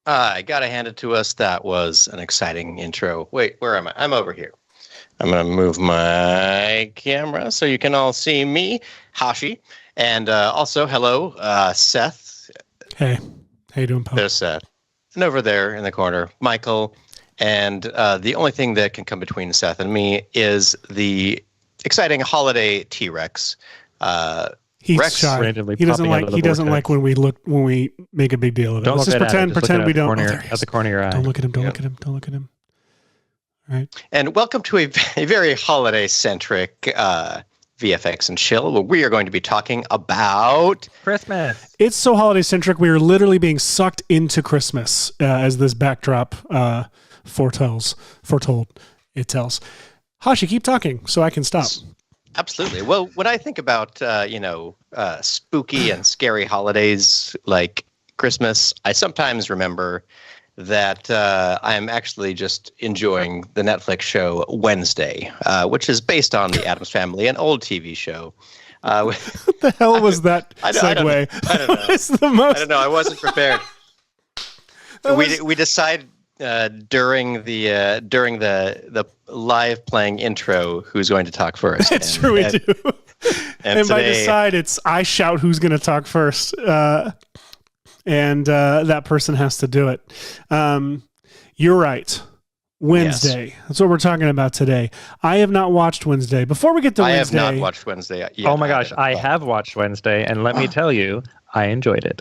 I gotta hand it to us. That was an exciting intro. Wait, where am I? I'm over here. I'm gonna move my camera so you can all see me, Hashi, and also hello, Seth. Hey, how you doing, Poe? There's Seth, and over there in the corner, Michael. And the only thing that can come between Seth and me is the exciting holiday T-Rex. He's Rex shy. randomly He doesn't popping out like. of the He doesn't vortex. like when we make a big deal of it. Don't Let's look just at it. pretend Just we don't. At the corner of your eye. Don't look at him. Don't Yeah. look at him. Don't look at him. All right. And welcome to a very holiday-centric VFX and chill, where we are going to be talking about Christmas. It's so holiday centric. We are literally being sucked into Christmas as this backdrop foretold. It tells. Hashi, keep talking so I can stop. Absolutely. Well, when I think about spooky and scary holidays like Christmas, I sometimes remember that I'm actually just enjoying the Netflix show Wednesday, which is based on the Addams Family, an old TV show. What the hell was that I segue? don't know. It's the most. I don't know. I wasn't prepared. We decided during the live playing intro who's going to talk first. It's true, we do. And by today, decide, it's I shout who's going to talk first, and that person has to do it. You're right. Wednesday. Yes. That's what we're talking about today. I have not watched Wednesday. Before we get to Wednesday, I have not watched Wednesday yet. Oh my gosh, I have watched Wednesday, and let me tell you, I enjoyed it.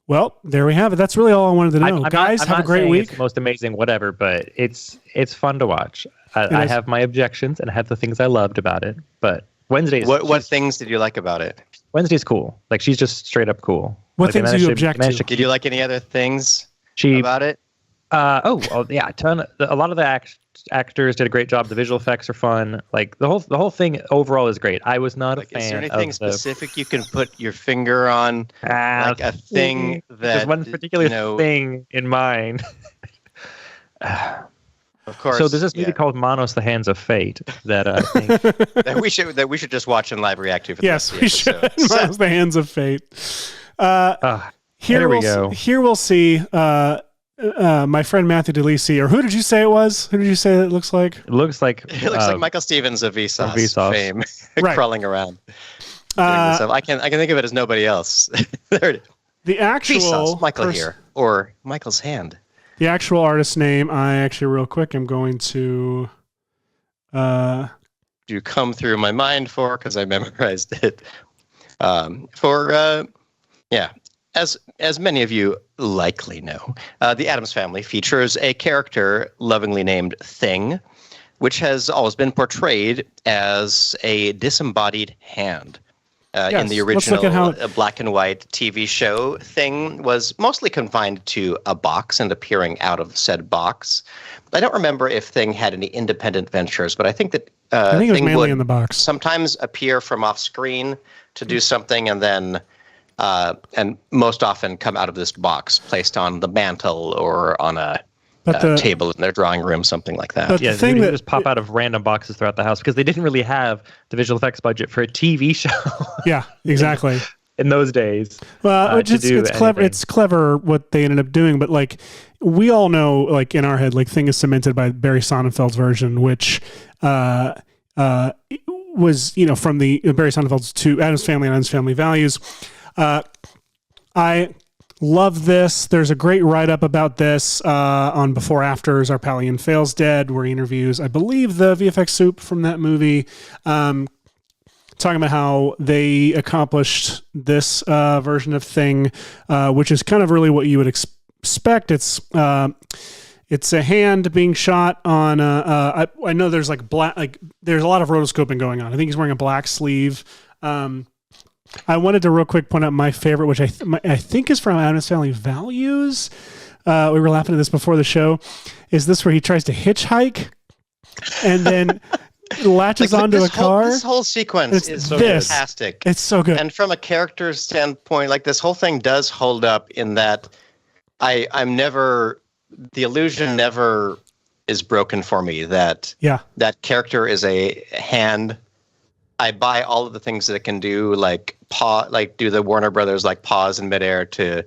Well, there we have it. That's really all I wanted to know. Guys, have a great week. It's the most amazing, whatever, but it's fun to watch. I have my objections and I have the things I loved about it, but Wednesday. What things did you like about it? Wednesday's cool. Like, she's just straight up cool. What things do you object to? Did you like any other things about it? Yeah, a lot of the actors did a great job. The visual effects are fun. Like, the whole thing overall is great. I was not a fan. Is there anything specific you can put your finger on? Like a thing that there's one particular thing in mind. Of course. So there's this movie called Manos: The Hands of Fate that I think that we should just watch and live react to. For yes, we should. Manos: The Hands of Fate. Here we go. Here we'll see. My friend Matthew DeLisi, or who did you say it was? Who did you say it looks like? It looks like Michael Stevens of Vsauce fame, right. crawling around. I can think of it as nobody else. There it is. The actual Vsauce, Michael here, or Michael's hand. The actual artist name, I actually real quick, I'm going to do come through my mind for, because I memorized it. As many of you likely know, the Addams Family features a character lovingly named Thing, which has always been portrayed as a disembodied hand. In the original black and white TV show, Thing was mostly confined to a box and appearing out of said box. I don't remember if Thing had any independent ventures, but I think that I think it was Thing mainly would in the box. sometimes appear from off screen to do something, and then and most often come out of this box placed on the mantle or on a table in their drawing room, something like that. Yeah, they would just pop out of random boxes throughout the house because they didn't really have the visual effects budget for a TV show. Yeah, exactly. In those days. Well, it's clever. It's clever what they ended up doing, but like we all know, like in our head, like Thing is cemented by Barry Sonnenfeld's version, which was from the Barry Sonnenfeld's to Addams Family and Addams Family Values. I love this. There's a great write-up about this on Before Afters, Our Pallian Fails Dead, where he interviews, I believe, the VFX soup from that movie, talking about how they accomplished this version of Thing, which is kind of really what you would expect. It's a hand being shot on I know there's like black, like there's a lot of rotoscoping going on. I think he's wearing a black sleeve. I wanted to real quick point out my favorite, which I think is from Addams Family Values. We were laughing at this before the show. Is this where he tries to hitchhike and then latches onto a car? This whole sequence is fantastic. It's so good. And from a character standpoint, like this whole thing does hold up in that the illusion never is broken for me that that character is a hand. I buy all of the things that it can do, like do the Warner Brothers like pause in midair to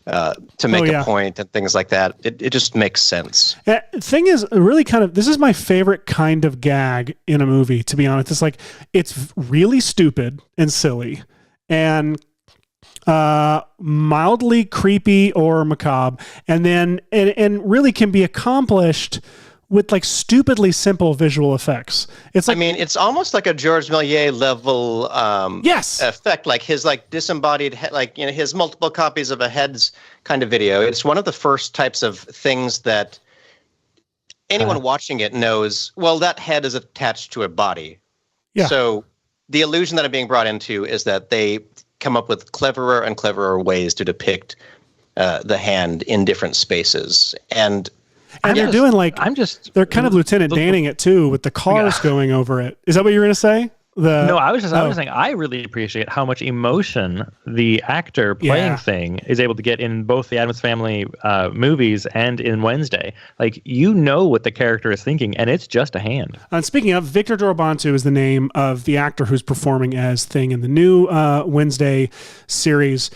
to make a point and things like that. It just makes sense. Thing is, really this is my favorite kind of gag in a movie, to be honest. It's like, it's really stupid and silly and mildly creepy or macabre, and then and really can be accomplished with like stupidly simple visual effects. It's like, it's almost like a George Méliès level effect, like his like disembodied head, like his multiple copies of a head's kind of video. It's one of the first types of things that anyone watching it knows, well, that head is attached to a body. Yeah. So the illusion that I'm being brought into is that they come up with cleverer and cleverer ways to depict the hand in different spaces. And they're doing they're kind of Lieutenant Danning it too, with the cars going over it. Is that what you were going to say? No, I was just saying, I really appreciate how much emotion the actor playing Thing is able to get in both the Addams Family movies and in Wednesday. Like, what the character is thinking, and it's just a hand. And speaking of, Victor Dorobantu is the name of the actor who's performing as Thing in the new Wednesday series.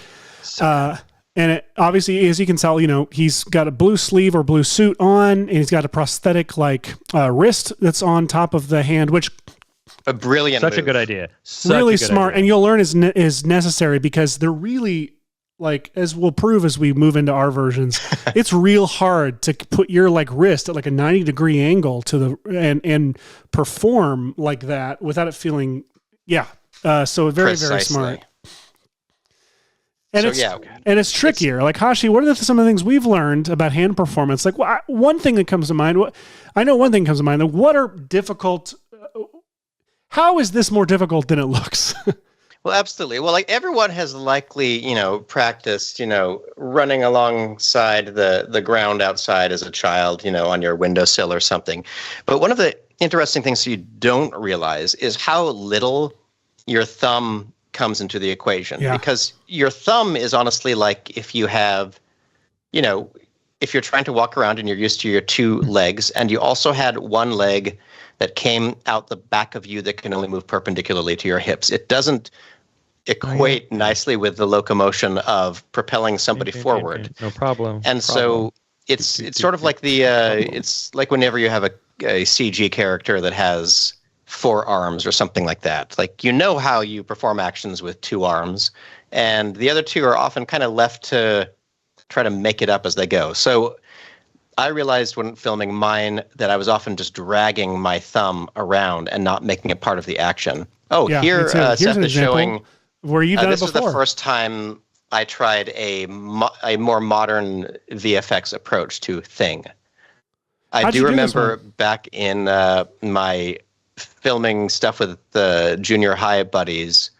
And it, obviously, as you can tell, he's got a blue sleeve or blue suit on, and he's got a prosthetic wrist that's on top of the hand, which a brilliant, such move. A good idea, really smart, idea. And you'll learn is necessary because they're really as we'll prove as we move into our versions, it's real hard to put your wrist at a 90-degree angle to the and perform like that without it feeling so very Precisely. Very smart. And it's trickier. Hashi, what are some of the things we've learned about hand performance? One thing that comes to mind. I know one thing comes to mind. What are difficult? How is this more difficult than it looks? Well, absolutely. Well, everyone has likely, practiced, running alongside the ground outside as a child, on your windowsill or something. But one of the interesting things you don't realize is how little your thumb comes into the equation, because your thumb is honestly like if you have, if you're trying to walk around and you're used to your two legs and you also had one leg that came out the back of you that can only move perpendicularly to your hips. It doesn't equate nicely with the locomotion of propelling somebody forward. No problem. And so it's sort of like it's like whenever you have a CG character that has 4 arms or something like that. How you perform actions with 2 arms, and the other 2 are often kind of left to try to make it up as they go. So I realized when filming mine that I was often just dragging my thumb around and not making it part of the action. Here Seth is showing where you've done it before. This was the first time I tried a more modern VFX approach to Thing. I do remember back in my filming stuff with the junior high buddies,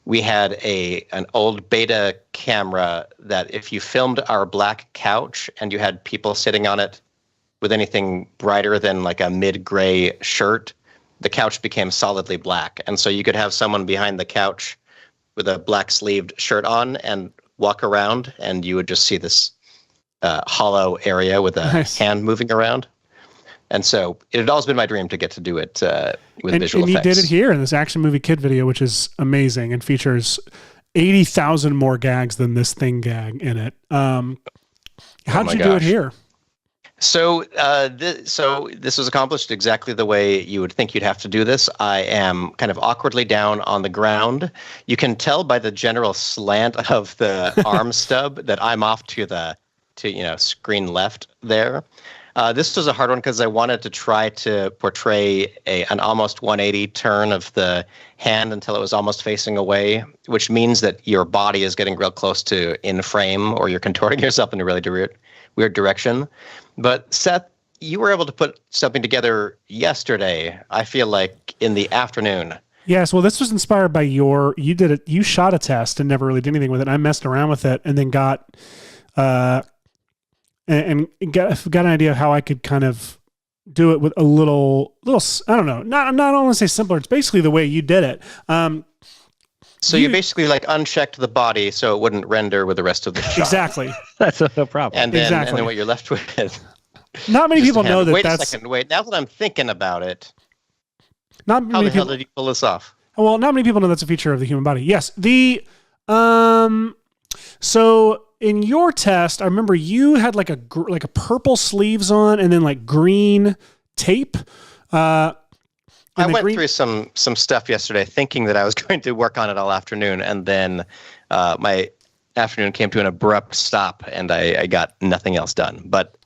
we had an old beta camera that if you filmed our black couch and you had people sitting on it with anything brighter than a mid-gray shirt, the couch became solidly black. And so you could have someone behind the couch with a black sleeved shirt on and walk around, and you would just see this hollow area with a hand moving around. And so it had always been my dream to get to do it with visual effects. And you did it here in this Action Movie Kid video, which is amazing and features 80,000 more gags than this Thing gag in it. How did you do it here? So this was accomplished exactly the way you would think you'd have to do this. I am kind of awkwardly down on the ground. You can tell by the general slant of the arm stub that I'm off to screen left there. This was a hard one because I wanted to try to portray an almost 180 turn of the hand until it was almost facing away, which means that your body is getting real close to in frame, or you're contorting yourself in a really weird direction. But Seth, you were able to put something together yesterday, I feel like in the afternoon. Yes, well, this was inspired by you shot a test and never really did anything with it. I messed around with it and then got an idea of how I could kind of do it with a little, I don't know, not I don't want to say simpler. It's basically the way you did it. So you basically unchecked the body so it wouldn't render with the rest of the shot. Exactly. That's no problem. And then what you're left with. Not many people know that. Wait a second. Wait. Now that I'm thinking about it, how the hell did you pull this off? Well, not many people know that's a feature of the human body. Yes. So in your test, I remember you had like a purple sleeves on and then like green tape. I went through some stuff yesterday thinking that I was going to work on it all afternoon, and then my afternoon came to an abrupt stop, and I got nothing else done. But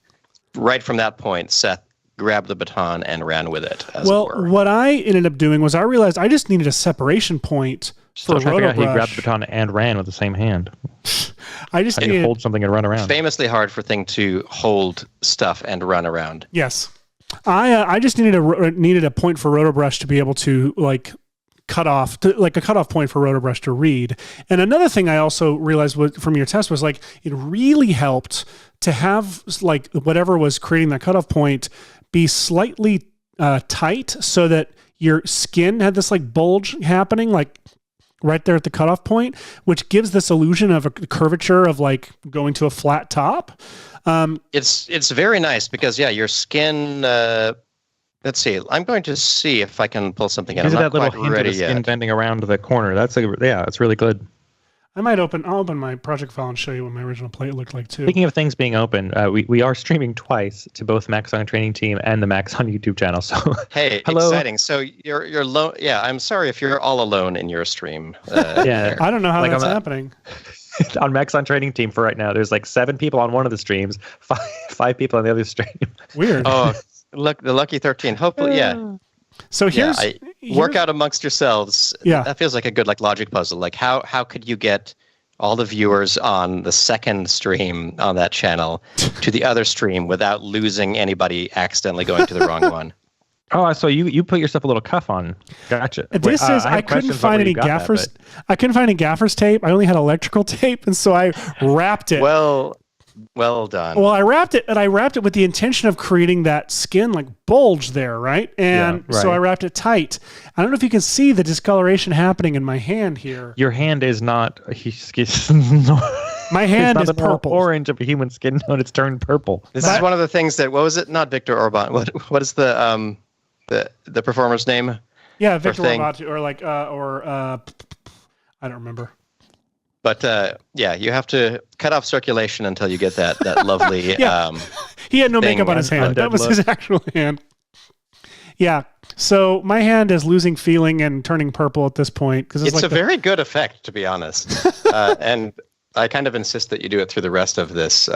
right from that point, Seth grabbed the baton and ran with it, as it were. What I ended up doing was I realized I just needed a separation point for Rotobrush. He grabbed the baton and ran with the same hand. I just needed to hold something and run around. Famously hard for thing to hold stuff and run around. Yes. I just needed a point for Rotobrush to be able to like cut off, like a cutoff point for Rotobrush to read. And another thing I also realized from your test was like it really helped to have like whatever was creating that cutoff point be slightly tight so that your skin had this like bulge happening like right there at the cutoff point, which gives this illusion of a curvature of like going to a flat top. It's very nice because your skin. Let's see. I'm going to see if I can pull something out. Is that little hint of the skin bending around the corner? It's really good. I'll open my project file and show you what my original plate looked like too. Speaking of things being open, we are streaming twice to both Max on Training Team and the Max on YouTube channel. So hey, hello. Exciting! So you're alone. Yeah, I'm sorry if you're all alone in your stream. I don't know how that's happening. On Max on Training Team for right now, there's like 7 people on one of the streams, five people on the other stream. Weird. Oh, look, the lucky 13. Hopefully, yeah. So here's work out amongst yourselves. Yeah, that feels like a good logic puzzle. Like how could you get all the viewers on the second stream on that channel to the other stream without losing anybody accidentally going to the wrong one? Oh, so you put yourself a little cuff on. Gotcha. I couldn't find any gaffers. I couldn't find any gaffers tape. I only had electrical tape, and so I wrapped it. Well done. Well, I wrapped it with the intention of creating that skin like bulge there, right? And so I wrapped it tight. I don't know if you can see the discoloration happening in my hand here. Your hand is not. My hand is purple. Orange of a human skin tone. It's turned purple. This is one of the things that. What was it? Not Victor Orban. What is the performer's name? Yeah, Victor Orban, or I don't remember. But you have to cut off circulation until you get that lovely. He had no makeup on his hand. That was his actual hand. Yeah. So my hand is losing feeling and turning purple at this point because it's like a very good effect, to be honest. And I kind of insist that you do it through the rest of this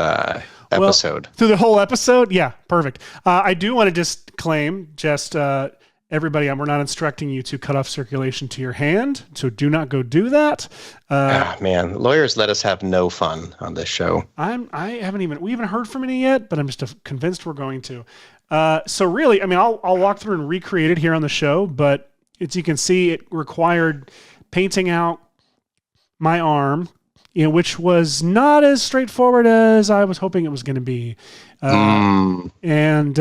episode. Through the whole episode, yeah, perfect. I do want to just claim everybody, we're not instructing you to cut off circulation to your hand, so do not go do that. Man, lawyers let us have no fun on this show. We haven't heard from any yet, but I'm just convinced we're going to. So really, I'll walk through and recreate it here on the show, but as you can see, it required painting out my arm, which was not as straightforward as I was hoping it was going to be. And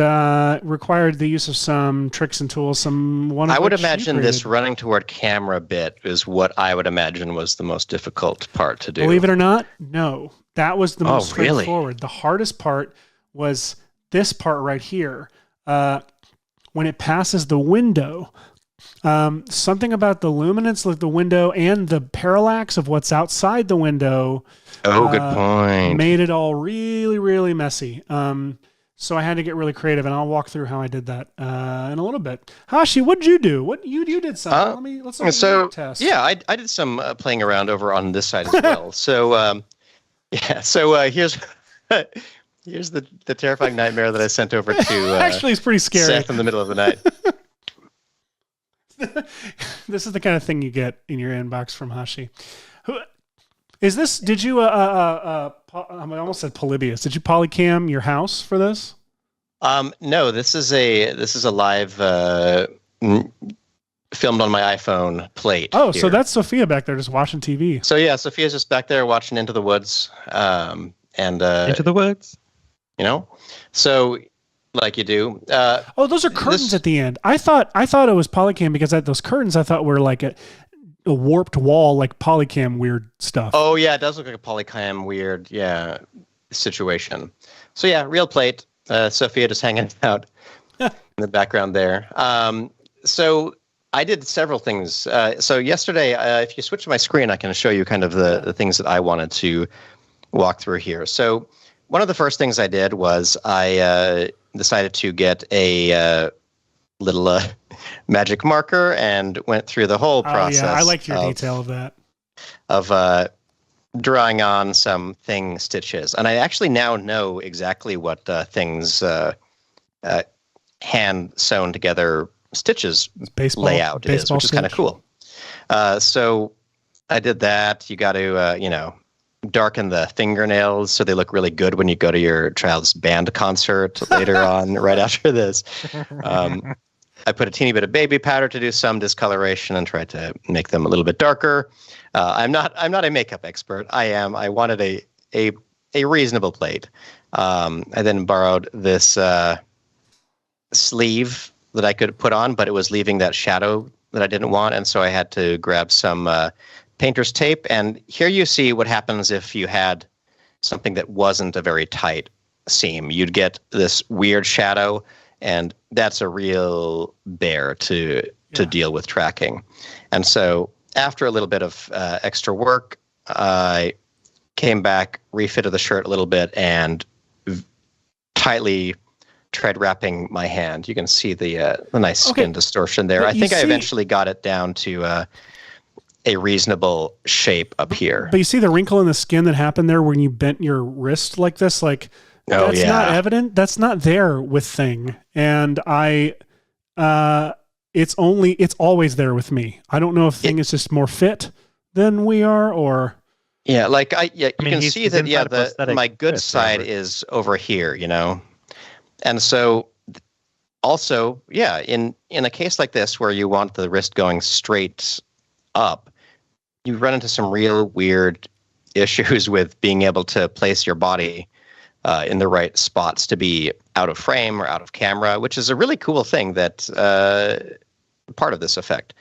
required the use of some tricks and tools. I would imagine this running toward camera bit is what I would imagine was the most difficult part to do. Believe it or not, no. That was the most straightforward. Really? The hardest part was this part right here. When it passes the window, something about the luminance of the window and the parallax of what's outside the window. Good point. Made it all really, really messy. So I had to get really creative, and I'll walk through how I did that in a little bit. Hashi, what did you do? What you did something? Let's look at the test. Yeah, I did some playing around over on this side as well. So here's the terrifying nightmare that I sent over to. Actually, it's pretty scary. Seth in the middle of the night. This is the kind of thing you get in your inbox from Hashi. Is this? Did you? I almost said Polybius. Did you polycam your house for this? No. This is a live filmed on my iPhone plate. Oh, here. So that's Sophia back there just watching TV. So yeah, Sophia's just back there watching Into the Woods. And Into the Woods. So. Like you do. Those are curtains at the end. I thought it was polycam because those curtains I thought were like a warped wall, like polycam weird stuff. Oh yeah, it does look like a polycam weird situation. So yeah, real plate. Sophia just hanging out in the background there. So I did several things. So yesterday, if you switch to my screen, I can show you kind of the things that I wanted to walk through here. So one of the first things I did was I decided to get a little magic marker and went through the whole process. Yeah, I like your detail of that. Of drawing on some thing stitches. And I actually now know exactly what things hand sewn together stitches layout is, which is kind of cool. So I did that. You got to, darken the fingernails so they look really good when you go to your child's band concert later on, right after this. I put a teeny bit of baby powder to do some discoloration and tried to make them a little bit darker. I'm not a makeup expert. I wanted a reasonable plate. I then borrowed this sleeve that I could put on, but it was leaving that shadow that I didn't want, and so I had to grab some painter's tape. And here you see what happens if you had something that wasn't a very tight seam. You'd get this weird shadow, and that's a real bear to deal with tracking. And so after a little bit of extra work, I came back, refitted the shirt a little bit, and tightly tried wrapping my hand. You can see the nice skin distortion there. I think I eventually got it down to a reasonable shape up here. But you see the wrinkle in the skin that happened there when you bent your wrist like this? Like, that's not evident. That's not there with Thing. And it's always there with me. I don't know if Thing is just more fit than we are, or... Yeah, like you can see that, my good side is over here, And so also, in a case like this where you want the wrist going straight up, you run into some real weird issues with being able to place your body in the right spots to be out of frame or out of camera, which is a really cool thing that part of this effect.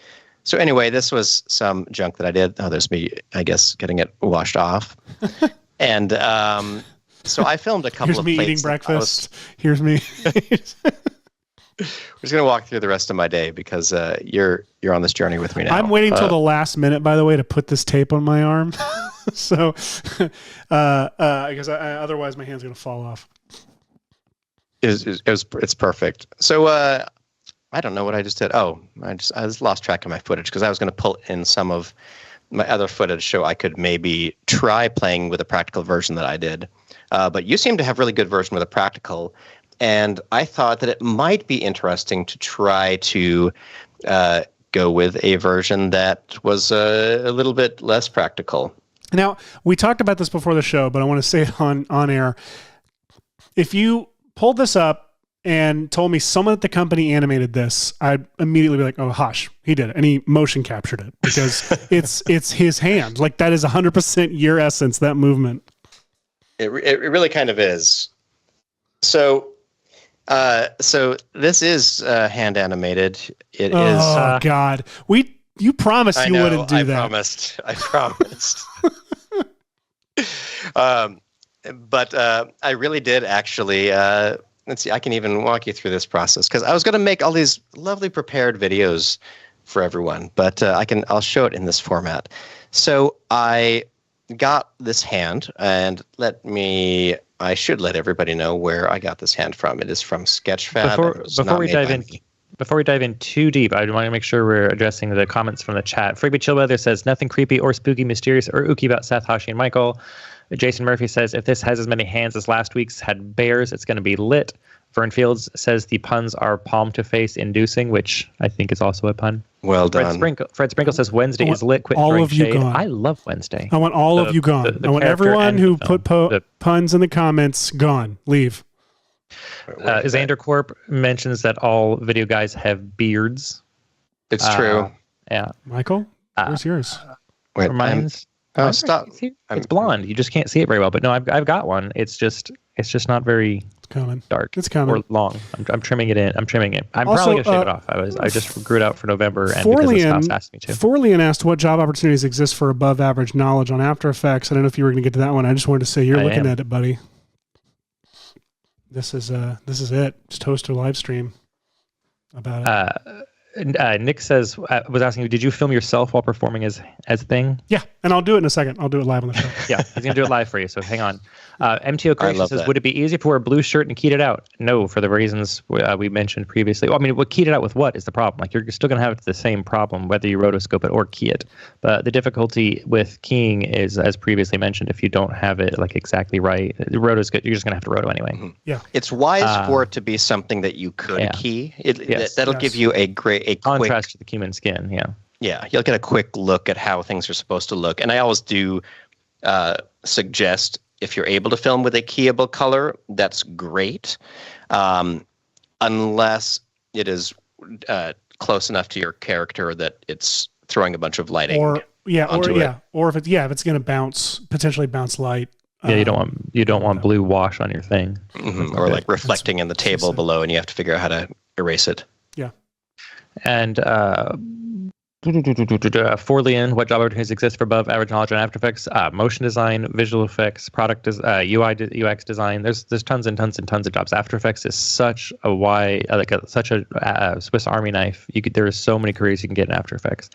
So anyway, this was some junk that I did. Oh, there's me, I guess, getting it washed off. And so I filmed a couple of plates. Here's me eating breakfast. Here's me. We're just going to walk through the rest of my day because you're on this journey with me now. I'm waiting till the last minute, by the way, to put this tape on my arm. So, because otherwise my hand's going to fall off. It's perfect. So I don't know what I just did. Oh, I just lost track of my footage because I was going to pull in some of my other footage so I could maybe try playing with a practical version that I did. But you seem to have really good version with a practical. And I thought that it might be interesting to try to go with a version that was a little bit less practical. Now, we talked about this before the show, but I want to say it on air. If you pulled this up and told me someone at the company animated this, I'd immediately be like, oh, Hush, he did it. And he motion captured it because it's his hand. Like, that is 100% your essence, that movement. It really kind of is. So this is hand animated. It is. Oh God, you promised you wouldn't do that. I promised. But I really did actually. Let's see. I can even walk you through this process because I was going to make all these lovely prepared videos for everyone, but I'll show it in this format. So I got this hand, and I should let everybody know where I got this hand from. It is from Sketchfab. Before we dive in too deep, I want to make sure we're addressing the comments from the chat. Freebie Chillweather says nothing creepy or spooky, mysterious, or ooky about Seth, Hashi, and Michael. Jason Murphy says if this has as many hands as last week's had bears, it's going to be lit. Vern Fields says the puns are palm to face inducing, which I think is also a pun. Well done. Fred Sprinkle says Wednesday is lit. Quit all of you shade. gone. I love Wednesday. I want all of you gone. I want everyone who put puns in the comments gone. Leave. Xander Corp mentions that all video guys have beards. It's true. Yeah. Michael, where's yours? Wait, mine's. Stop. It's blonde. You just can't see it very well. But no, I've got one. It's just not very dark. It's coming. Or long. I'm trimming it in. I'm trimming it. I'm probably gonna shave it off. I just grew it out for November, and because the spouse asked me to. Forlian asked what job opportunities exist for above average knowledge on After Effects. I don't know if you were going to get to that one. I just wanted to say you're looking at it, buddy. This is it. Just host a live stream about it. Nick says was asking you, did you film yourself while performing as Thing? Yeah, and I'll do it in a second. I'll do it live on the show. Yeah, he's gonna do it live for you. So hang on. MTO Creation says, that. would it be easy to wear a blue shirt and keyed it out? No, for the reasons we mentioned previously. Well, I mean, what keyed it out with what is the problem? Like you're still gonna have the same problem whether you rotoscope it or key it. But the difficulty with keying is, as previously mentioned, if you don't have it like exactly right, rotoscope, you're just gonna have to roto anyway. Mm-hmm. Yeah, it's wise for it to be something that you could key. That'll give you a quick contrast to the human skin. Yeah, you'll get a quick look at how things are supposed to look. And I always do suggest, if you're able to film with a keyable color, that's great. Unless it is close enough to your character that it's throwing a bunch of lighting. Or if it's going to potentially bounce light. Yeah, you don't want blue wash on your thing. Mm-hmm. Or like reflecting in the table below, and you have to figure out how to erase it. Yeah. And for Leon, what job opportunities exist for above average knowledge on After Effects? Motion design, visual effects, product UI, UX design. There's tons and tons and tons of jobs. After Effects is such a such a Swiss Army knife. There are so many careers you can get in After Effects.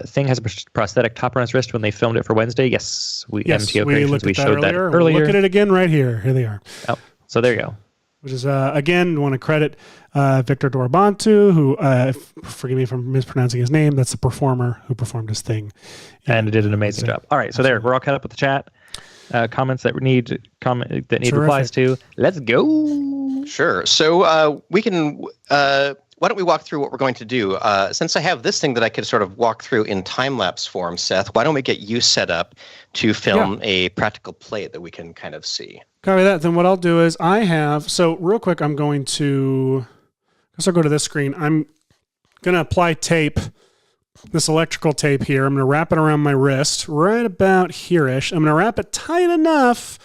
Thing has a prosthetic top on its wrist when they filmed it for Wednesday. Yes, MTO Creations, we showed that earlier. Look at it again right here. Here they are. Oh, so there you go. Which is, again, want to credit Victor Dorobantu, who, forgive me if I'm mispronouncing his name, that's the performer who performed his Thing. And did an amazing job. All right, so there, we're all caught up with the chat. Comments that need replies to. Let's go. Sure. So we can... why don't we walk through what we're going to do? Since I have this thing that I could sort of walk through in time-lapse form, Seth, why don't we get you set up to film a practical plate that we can kind of see? Copy that. Then what I'll do is so real quick, I'm going to, I'll go to this screen. I'm going to apply tape, this electrical tape here. I'm going to wrap it around my wrist right about here-ish. I'm going to wrap it tight enough.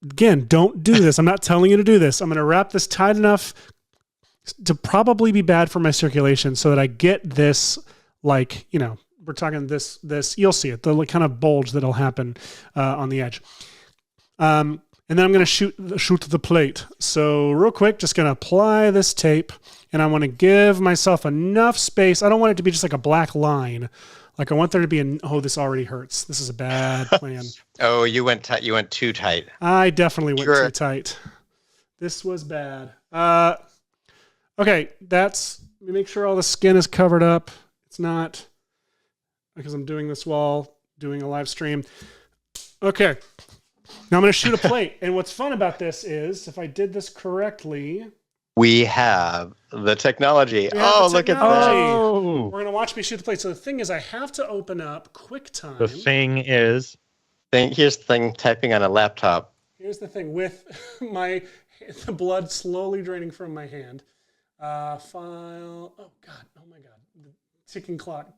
Again, don't do this. I'm not telling you to do this. I'm going to wrap this tight enough to probably be bad for my circulation so that I get this, like, we're talking this, you'll see it, the kind of bulge that'll happen on the edge. And then I'm going to shoot the plate. So real quick, just going to apply this tape, and I want to give myself enough space. I don't want it to be just like a black line. Like I want there to be this already hurts. This is a bad plan. Oh, you went too tight. I definitely went too tight. This was bad. Okay, let me make sure all the skin is covered up. It's not, because I'm doing this while doing a live stream. Okay, now I'm going to shoot a plate. And what's fun about this is, if I did this correctly... We have the technology. Look at that. We're going to watch me shoot the plate. So the thing is, I have to open up QuickTime. The thing is... Here's the thing, typing on a laptop. Here's the thing, with the blood slowly draining from my hand. File. Oh my God. The ticking clock.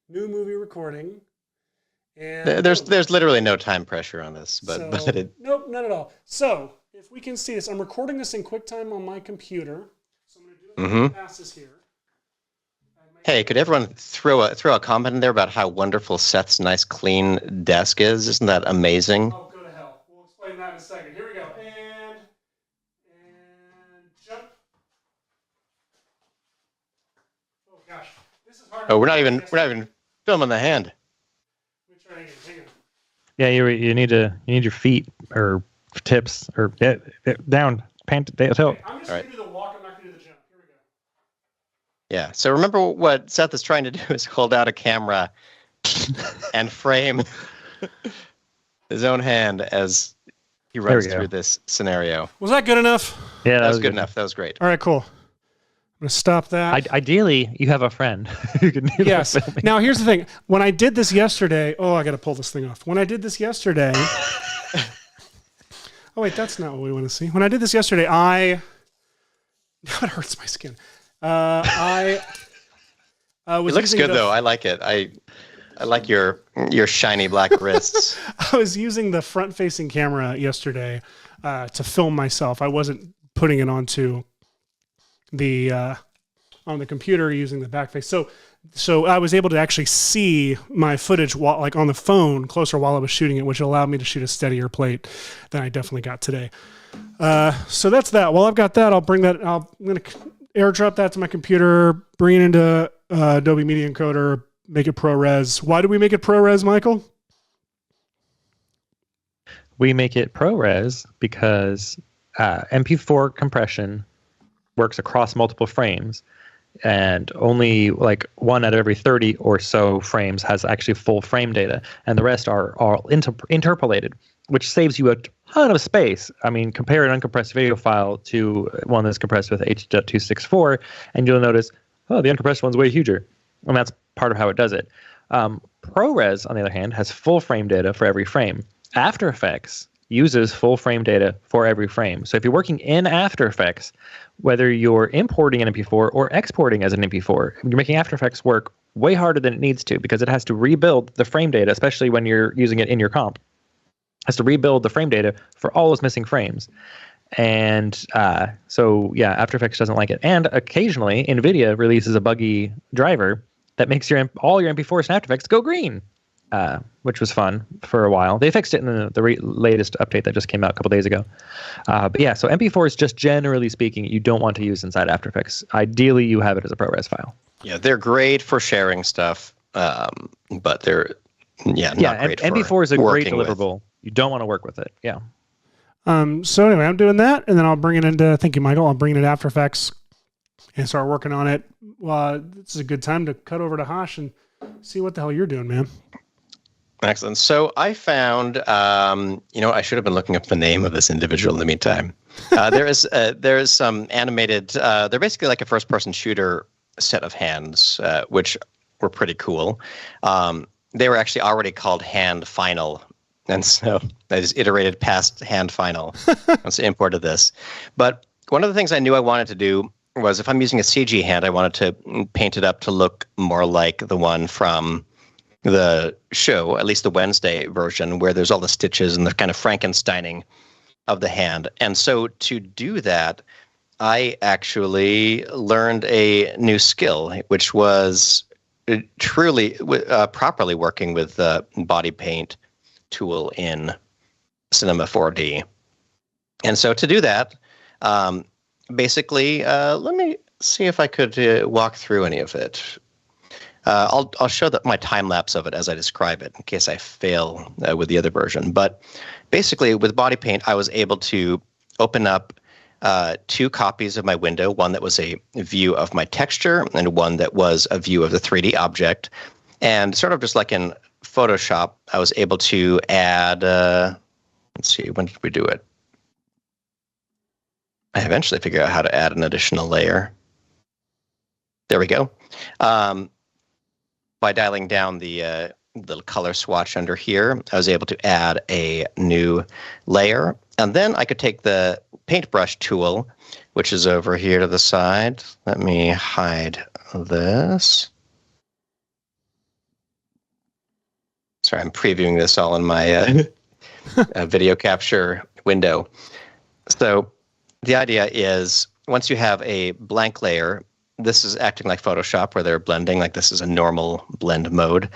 New movie recording. And there's literally no time pressure on this, nope, not at all. So if we can see this, I'm recording this in QuickTime on my computer. So I'm going to do it passes here. Hey, could everyone throw a comment in there about how wonderful Seth's nice clean desk is? Isn't that amazing? Oh, go to hell. We'll explain that in a second. Here we go. And jump. Oh gosh, this is hard. Oh, we're not even filming the hand. Hang on. Yeah, you need your feet or tips or down, pant, toe. Okay, I'm just going to do the walk. I'm not going to do the jump. Here we go. Yeah. So remember what Seth is trying to do is hold out a camera and frame his own hand as he runs through this scenario. Was that good enough? Yeah, that was good enough. That was great. All right, cool. I'm going to stop that. Ideally, you have a friend who can do yes. Now, here's the thing. When I did this yesterday... Oh, I got to pull this thing off. When I did this yesterday... oh, wait, that's not what we want to see. When I did this yesterday, Now it hurts my skin. It looks good, though. I like it. I like your shiny black wrists. I was using the front-facing camera yesterday to film myself. I wasn't putting it onto... on the computer using the back face. So I was able to actually see my footage like on the phone closer while I was shooting it, which allowed me to shoot a steadier plate than I definitely got today. So that's that. While I've got that, I'm going to airdrop that to my computer, bring it into Adobe Media Encoder, make it ProRes. Why do we make it ProRes, Michael? We make it ProRes because MP4 compression works across multiple frames, and only like 1 out of every 30 or so frames has actually full frame data, and the rest are all interpolated, which saves you a ton of space. I mean, compare an uncompressed video file to one that's compressed with H.264, and you'll notice, oh, the uncompressed one's way huger, and that's part of how it does it. ProRes, on the other hand, has full frame data for every frame. After Effects uses full frame data for every frame. So if you're working in After Effects, whether you're importing an MP4 or exporting as an MP4, you're making After Effects work way harder than it needs to, because it has to rebuild the frame data, especially when you're using it in your comp. It has to rebuild the frame data for all those missing frames. And so, yeah, After Effects doesn't like it. And occasionally, NVIDIA releases a buggy driver that makes all your MP4s and After Effects go green. Which was fun for a while. They fixed it in the latest update that just came out a couple days ago. But yeah, so MP4s, just generally speaking, you don't want to use inside After Effects. Ideally, you have it as a ProRes file. Yeah, they're great for sharing stuff, but they're not great for MP4 is a great deliverable. With. You don't want to work with it. Yeah. So anyway, I'm doing that, and then I'll bring it into. Thank you, Michael. I'll bring it into After Effects and start working on it. This is a good time to cut over to Hash and see what the hell you're doing, man. Excellent. So I found, I should have been looking up the name of this individual in the meantime. There is some animated, they're basically like a first-person shooter set of hands, which were pretty cool. They were actually already called Hand Final, and so I just iterated past Hand Final once I imported this. But one of the things I knew I wanted to do was, if I'm using a CG hand, I wanted to paint it up to look more like the one from the show, at least the Wednesday version, where there's all the stitches and the kind of Frankensteining of the hand. And so to do that, I actually learned a new skill, which was truly properly working with the body paint tool in Cinema 4D. And so to do that, basically, let me see if I could walk through any of it. I'll show my time lapse of it as I describe it in case I fail with the other version. But basically, with body paint, I was able to open up 2 copies of my window, one that was a view of my texture and one that was a view of the 3D object. And sort of just like in Photoshop, I was able to add, let's see, when did we do it? I eventually figured out how to add an additional layer. There we go. By dialing down the little color swatch under here, I was able to add a new layer. And then I could take the paintbrush tool, which is over here to the side. Let me hide this. Sorry, I'm previewing this all in my video capture window. So the idea is, once you have a blank layer, this is acting like Photoshop, where they're blending, like this is a normal blend mode.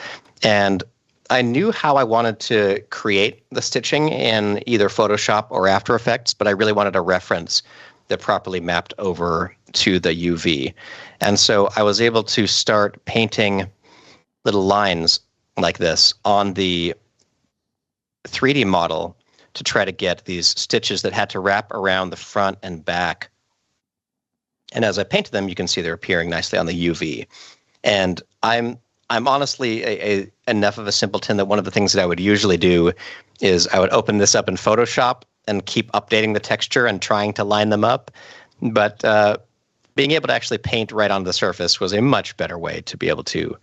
And I knew how I wanted to create the stitching in either Photoshop or After Effects, but I really wanted a reference that properly mapped over to the UV. And so I was able to start painting little lines like this on the 3D model to try to get these stitches that had to wrap around the front and back. And as I painted them, you can see they're appearing nicely on the UV. And I'm honestly enough of a simpleton that one of the things that I would usually do is I would open this up in Photoshop and keep updating the texture and trying to line them up. But being able to actually paint right on the surface was a much better way to be able to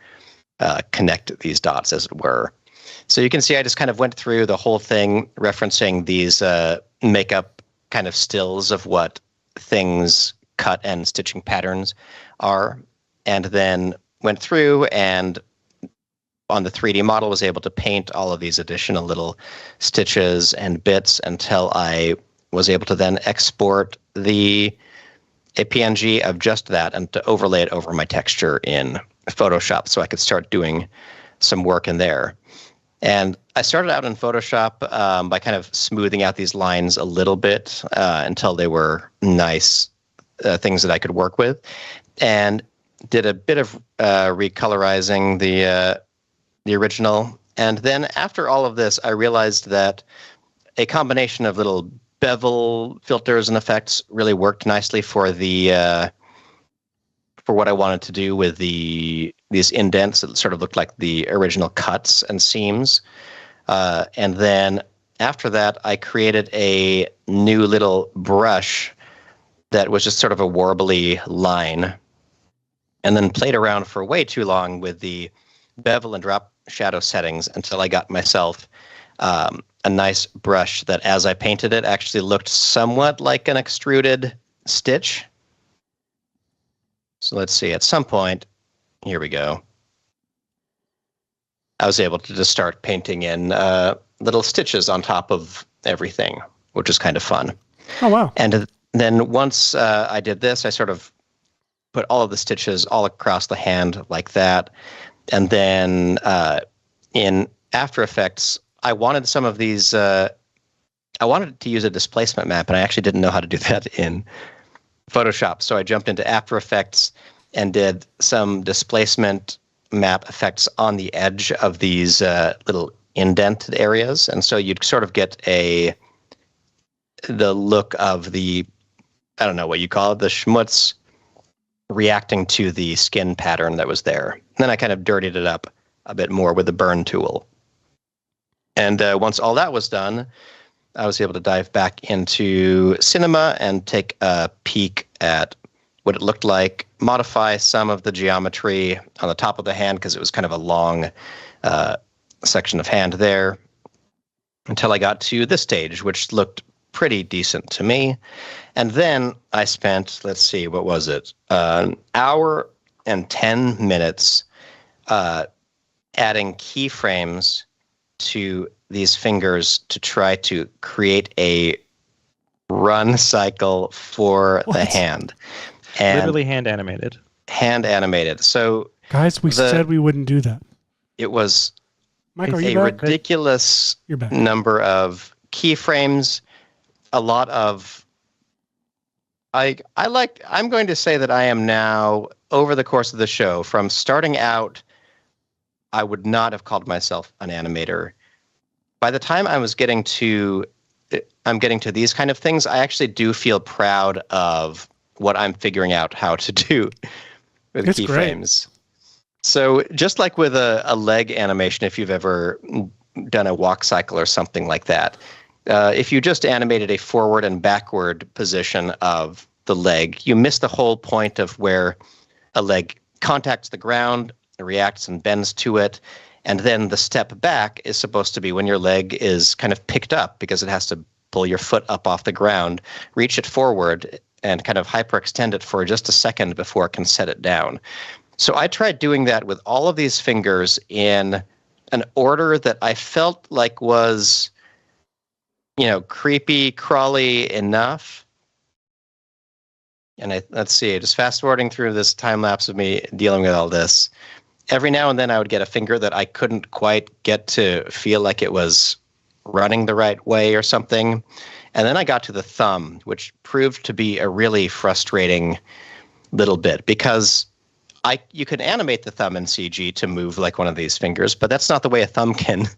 connect these dots, as it were. So you can see I just kind of went through the whole thing referencing these makeup kind of stills of what things cut and stitching patterns are, and then went through and on the 3D model was able to paint all of these additional little stitches and bits until I was able to then export a PNG of just that and to overlay it over my texture in Photoshop so I could start doing some work in there. And I started out in Photoshop by kind of smoothing out these lines a little bit until they were nice things that I could work with, and did a bit of recolorizing the original. And then after all of this, I realized that a combination of little bevel filters and effects really worked nicely for the for what I wanted to do with these indents that sort of looked like the original cuts and seams. And then after that, I created a new little brush that was just sort of a warbly line, and then played around for way too long with the bevel and drop shadow settings until I got myself a nice brush that, as I painted it, actually looked somewhat like an extruded stitch. So let's see, at some point, here we go, I was able to just start painting in little stitches on top of everything, which is kind of fun. Oh, wow. And then once I did this, I sort of put all of the stitches all across the hand like that. And then in After Effects, I wanted some of these, I wanted to use a displacement map, and I actually didn't know how to do that in Photoshop. So I jumped into After Effects and did some displacement map effects on the edge of these little indented areas. And so you'd sort of get the look of the, I don't know what you call it, the schmutz reacting to the skin pattern that was there. And then I kind of dirtied it up a bit more with the burn tool. And once all that was done, I was able to dive back into Cinema and take a peek at what it looked like, modify some of the geometry on the top of the hand because it was kind of a long section of hand there, until I got to this stage, which looked pretty decent to me. And then I spent, let's see, what was it? An hour and 10 minutes adding keyframes to these fingers to try to create a run cycle for the hand. And literally hand animated. Hand animated. So, guys, we said we wouldn't do that. It was Mike, are a you back? ridiculous number of keyframes. A lot of I'm going to say that I am now, over the course of the show, from starting out, I would not have called myself an animator. By the time I'm getting to these kind of things, I actually do feel proud of what I'm figuring out how to do with keyframes. So just like with a leg animation, if you've ever done a walk cycle or something like that, if you just animated a forward and backward position of the leg, you miss the whole point of where a leg contacts the ground, reacts and bends to it. And then the step back is supposed to be when your leg is kind of picked up, because it has to pull your foot up off the ground, reach it forward, and kind of hyperextend it for just a second before it can set it down. So I tried doing that with all of these fingers in an order that I felt like was, creepy, crawly enough. And let's see, just fast forwarding through this time lapse of me dealing with all this. Every now and then I would get a finger that I couldn't quite get to feel like it was running the right way or something. And then I got to the thumb, which proved to be a really frustrating little bit, because you can animate the thumb in CG to move like one of these fingers, but that's not the way a thumb can.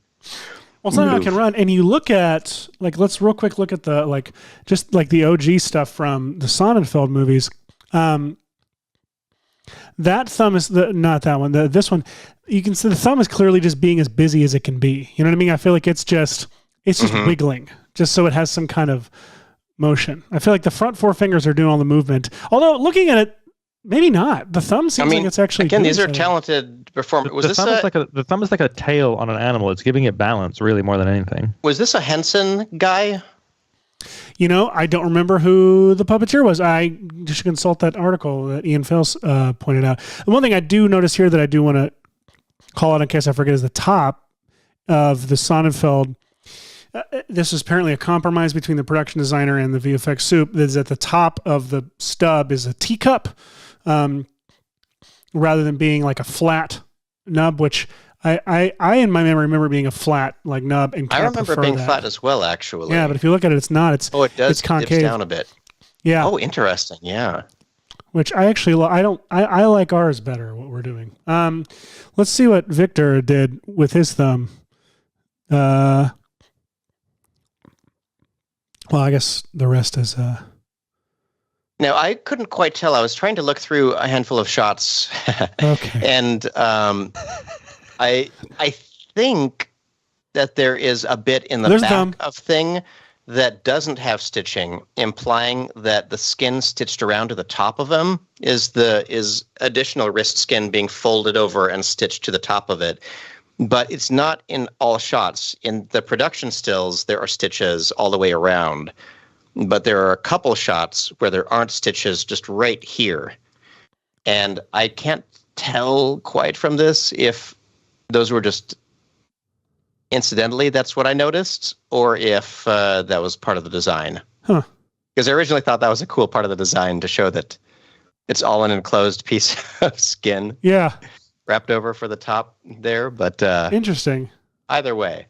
Well, it's not how it can run. And you look at, let's real quick look at the, the OG stuff from the Sonnenfeld movies. That thumb is not that one. This one, you can see the thumb is clearly just being as busy as it can be. You know what I mean? I feel like it's just wiggling, just so it has some kind of motion. I feel like the front four fingers are doing all the movement. Although looking at it, maybe not. The thumb seems like it's actually. Again, these are talented performers. The thumb is like a tail on an animal. It's giving it balance, really, more than anything. Was this a Henson guy? I don't remember who the puppeteer was. I just consult that article that Ian Fels pointed out. The one thing I do notice here that I do want to call out in case I forget is the top of the Sonnenfeld. This is apparently a compromise between the production designer and the VFX soup. That is at the top of the stub is a teacup, rather than being like a flat nub, which I in my memory remember being a flat nub, and I remember being flat as well, actually. Yeah, but if you look at it, it's not. It does. It's concave. Dips down a bit. Yeah. Oh, interesting. Yeah. Which I actually I like ours better. What we're doing. Let's see what Victor did with his thumb. Well, I guess the rest is. Now, I couldn't quite tell. I was trying to look through a handful of shots. Okay. And I think that there is a bit in the back of thing that doesn't have stitching, implying that the skin stitched around to the top of them is additional wrist skin being folded over and stitched to the top of it. But it's not in all shots. In the production stills, there are stitches all the way around. But there are a couple shots where there aren't stitches just right here. And I can't tell quite from this if those were just incidentally, that's what I noticed, or if that was part of the design. Huh. Because I originally thought that was a cool part of the design to show that it's all an enclosed piece of skin. Yeah. Wrapped over for the top there. But interesting. Either way.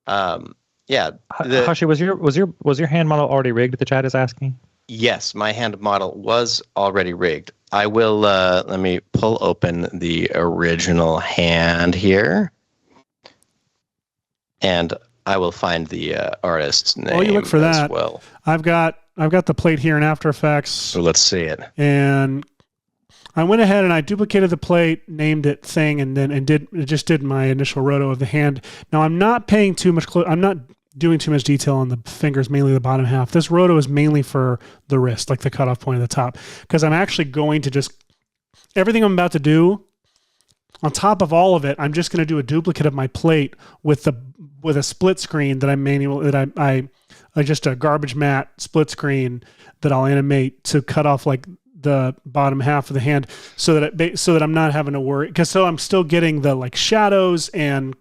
Yeah. Hashi, was your hand model already rigged? The chat is asking. Yes, my hand model was already rigged. I will let me pull open the original hand here, and I will find the artist's name. Oh, you look for that. Well, I've got the plate here in After Effects. So let's see it. And I went ahead and I duplicated the plate, named it thing, and did my initial roto of the hand. Now I'm not paying too much I'm not doing too much detail on the fingers, mainly the bottom half. This roto is mainly for the wrist, like the cutoff point at the top, because I'm actually going to just everything I'm about to do. On top of all of it, I'm just going to do a duplicate of my plate with a split screen that I just a garbage mat split screen that I'll animate to cut off like the bottom half of the hand, so that I'm not having to worry, because I'm still getting the like shadows and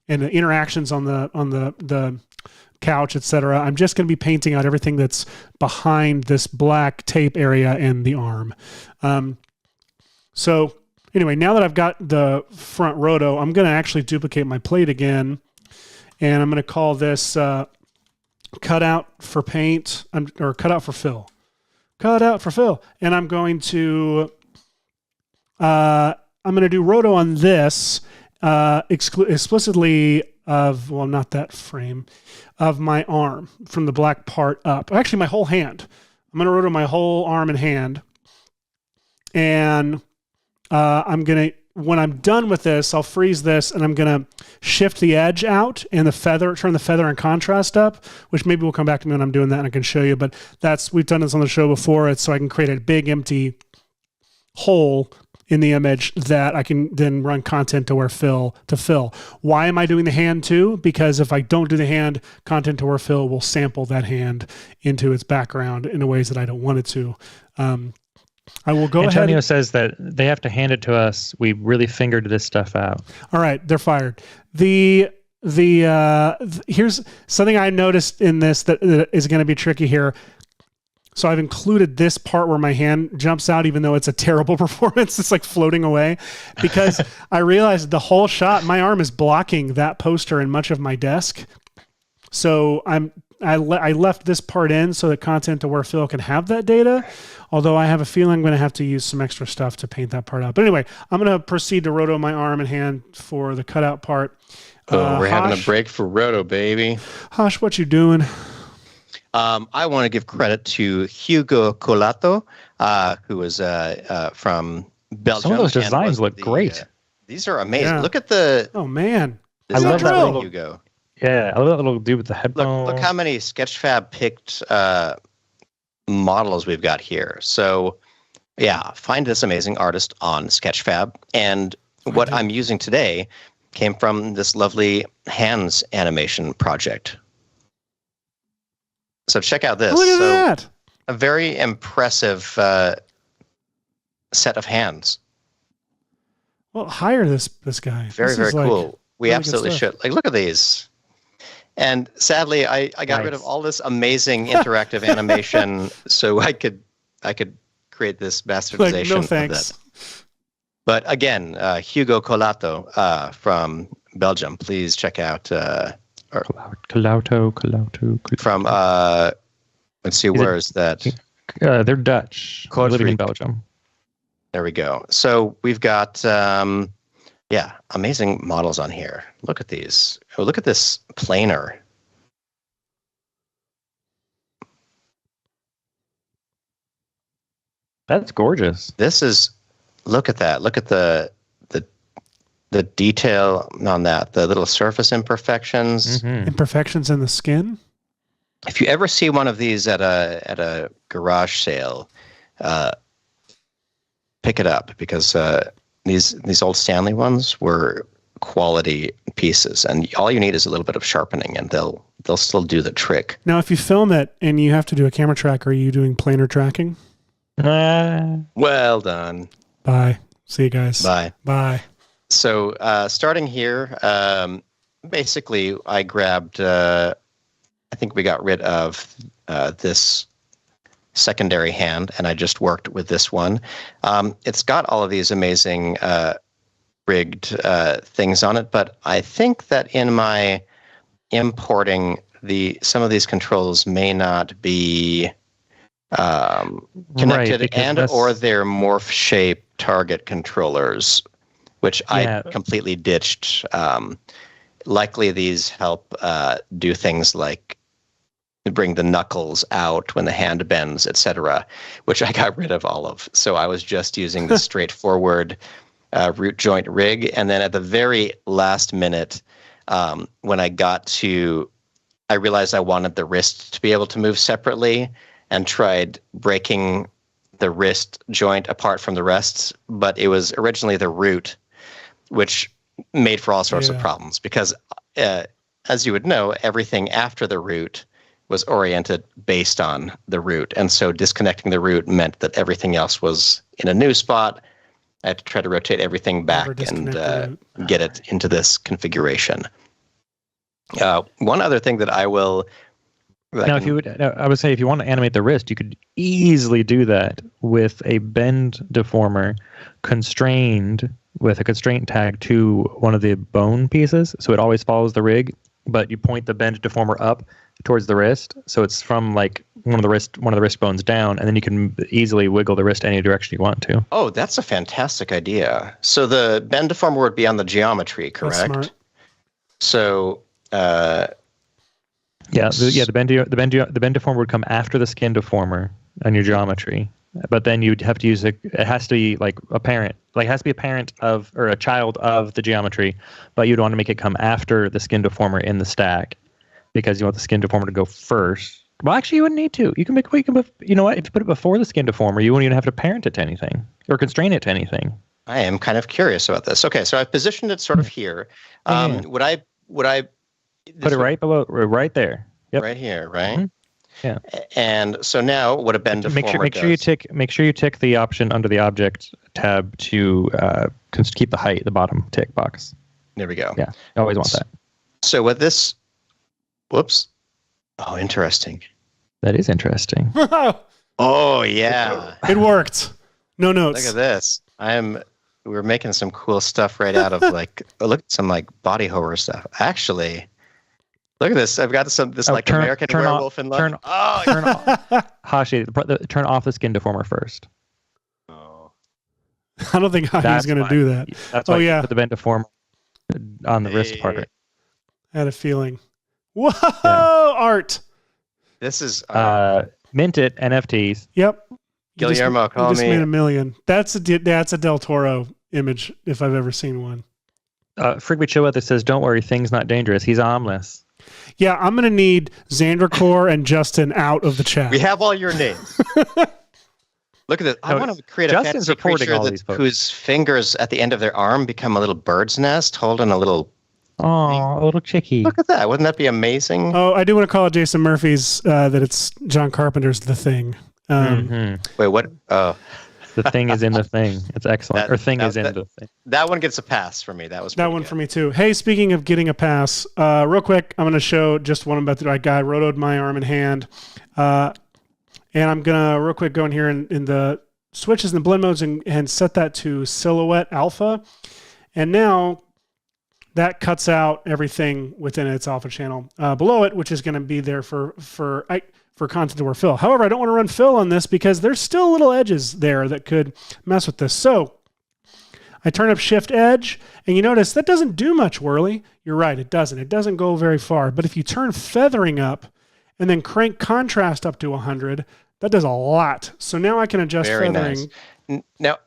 the interactions on the couch, etc. I'm just going to be painting out everything that's behind this black tape area and the arm. So anyway, now that I've got the front roto, I'm going to actually duplicate my plate again, and I'm going to call this cut out for paint, or cut out for fill. Cut out for fill. And I'm going to do roto on this explicitly of, well, not that frame, of my arm from the black part up. Actually, my whole hand. I'm going to roto my whole arm and hand. And when I'm done with this, I'll freeze this, and I'm going to shift the edge out and turn the feather and contrast up, which maybe will come back to me when I'm doing that and I can show you. But we've done this on the show before. It's so I can create a big empty hole in the image that I can then run content to fill. Why am I doing the hand too? Because if I don't do the hand, content to fill will sample that hand into its background in ways that I don't want it to. I will go ahead. Antonio says that they have to hand it to us. We really fingered this stuff out. All right, they're fired. Here's something I noticed in this that is going to be tricky here. So I've included this part where my hand jumps out, even though it's a terrible performance. It's like floating away, because I realized the whole shot, my arm is blocking that poster and much of my desk. So I left this part in so that content to fill can have that data. Although I have a feeling I'm going to have to use some extra stuff to paint that part out. But anyway, I'm going to proceed to roto my arm and hand for the cutout part. We're having a break for roto, baby. Hosh, what you doing? I want to give credit to Hugo Colato, who is from Belgium. Some of those designs look great. These are amazing. Yeah. Look at the... Oh, man. I love that little... Hugo. Yeah, I love that little dude with the headphone. Look how many Sketchfab picked models we've got here. So, yeah, find this amazing artist on Sketchfab. And what I'm using today came from this lovely hands animation project. So check out this. Look at that. A very impressive set of hands. Well, hire this guy. Very, very cool. We really absolutely should. Like, look at these. And sadly, I got rid of all this amazing interactive animation so I could create this bastardization. No thanks. Of that. But again, Hugo Colato from Belgium. Please check out. Colato. From let's see, where is that? They're Dutch. Living in Kortrijk. Belgium. There we go. So we've got, amazing models on here. Look at these. Oh, look at this planer. That's gorgeous. Look at that. Look at the detail on that. The little surface imperfections. Mm-hmm. Imperfections in the skin. If you ever see one of these at a garage sale, pick it up, because these old Stanley ones were quality pieces, and all you need is a little bit of sharpening, and they'll still do the trick. Now, if you film it and you have to do a camera track, are you doing planar tracking? Well done. Bye. See you guys. Bye. So starting here, basically I grabbed, I think we got rid of this secondary hand, and I just worked with this one. It's got all of these amazing rigged things on it, but I think that in my importing, some of these controls may not be connected, right, or they're morph shape target controllers, which I completely ditched. Likely these help do things like bring the knuckles out when the hand bends, etc., which I got rid of all of. So I was just using the straightforward root joint rig. And then at the very last minute, when I realized I wanted the wrist to be able to move separately, and tried breaking the wrist joint apart from the rest, but it was originally the root, which made for all sorts of problems, because as you would know, everything after the root was oriented based on the root, and so disconnecting the root meant that everything else was in a new spot. I had to try to rotate everything back and get it into this configuration. One other thing that I will... Now, I would say if you want to animate the wrist, you could easily do that with a bend deformer constrained with a constraint tag to one of the bone pieces, so it always follows the rig, but you point the bend deformer up towards the wrist, so it's from like one of the wrist bones down, and then you can easily wiggle the wrist any direction you want to. Oh, that's a fantastic idea. So the bend deformer would be on the geometry, correct? That's smart. So the bend deformer would come after the skin deformer on your geometry, but then you'd have to use it has to be like a parent, like it has to be a parent of, or a child of the geometry, but you'd want to make it come after the skin deformer in the stack, because you want the skin deformer to go first. Well, actually, you wouldn't need to. You know what? If you put it before the skin deformer, you wouldn't even have to parent it to anything or constrain it to anything. I am kind of curious about this. Okay, so I've positioned it sort of here. Would I put it right below, right there? Yep. Right here, right? Mm-hmm. Yeah. And so now, what a bend deformer make sure you tick the option under the object tab to keep the height, the bottom tick box. There we go. Yeah, I always want that. So with this, whoops. Oh, interesting. That is interesting. Oh yeah, it worked. No notes. Look at this. We're making some cool stuff right out of look at some like body horror stuff. Actually, look at this. I've got this American werewolf in love. Turn off. Hashi, turn off the skin deformer first. Oh, I don't think Hashi's going to do that. That's why you put the bend deformer on the wrist part. I had a feeling. Whoa, art. This is mint it NFTs. Yep. Guillermo, call me. You just made $1 million. That's a Del Toro image if I've ever seen one. Frigby Chillweather says, "Don't worry, thing's not dangerous. He's armless." Yeah, I'm gonna need Xandercore and Justin out of the chat. We have all your names. Look at this. I want to create Justin's a fantasy creature whose fingers at the end of their arm become a little bird's nest holding a little... Oh, a little chickie. Look at that. Wouldn't that be amazing? Oh, I do want to call it Jason Murphy's, that it's John Carpenter's The Thing. Wait, what? Oh. The Thing is in the Thing. It's excellent. The Thing. That one gets a pass for me. That was that one good. For me too. Hey, speaking of getting a pass, real quick, I'm going to show just what I'm about to do. I rotoed my arm and hand. And I'm going to real quick go in here in the switches and the blend modes and set that to Silhouette Alpha. And now that cuts out everything within its alpha channel below it, which is going to be there for for content aware fill. However, I don't want to run fill on this because there's still little edges there that could mess with this. So I turn up shift edge, and you notice that doesn't do much, Whirly. You're right, it doesn't. It doesn't go very far. But if you turn feathering up and then crank contrast up to 100, that does a lot. So now I can adjust Very feathering. Nice. Now,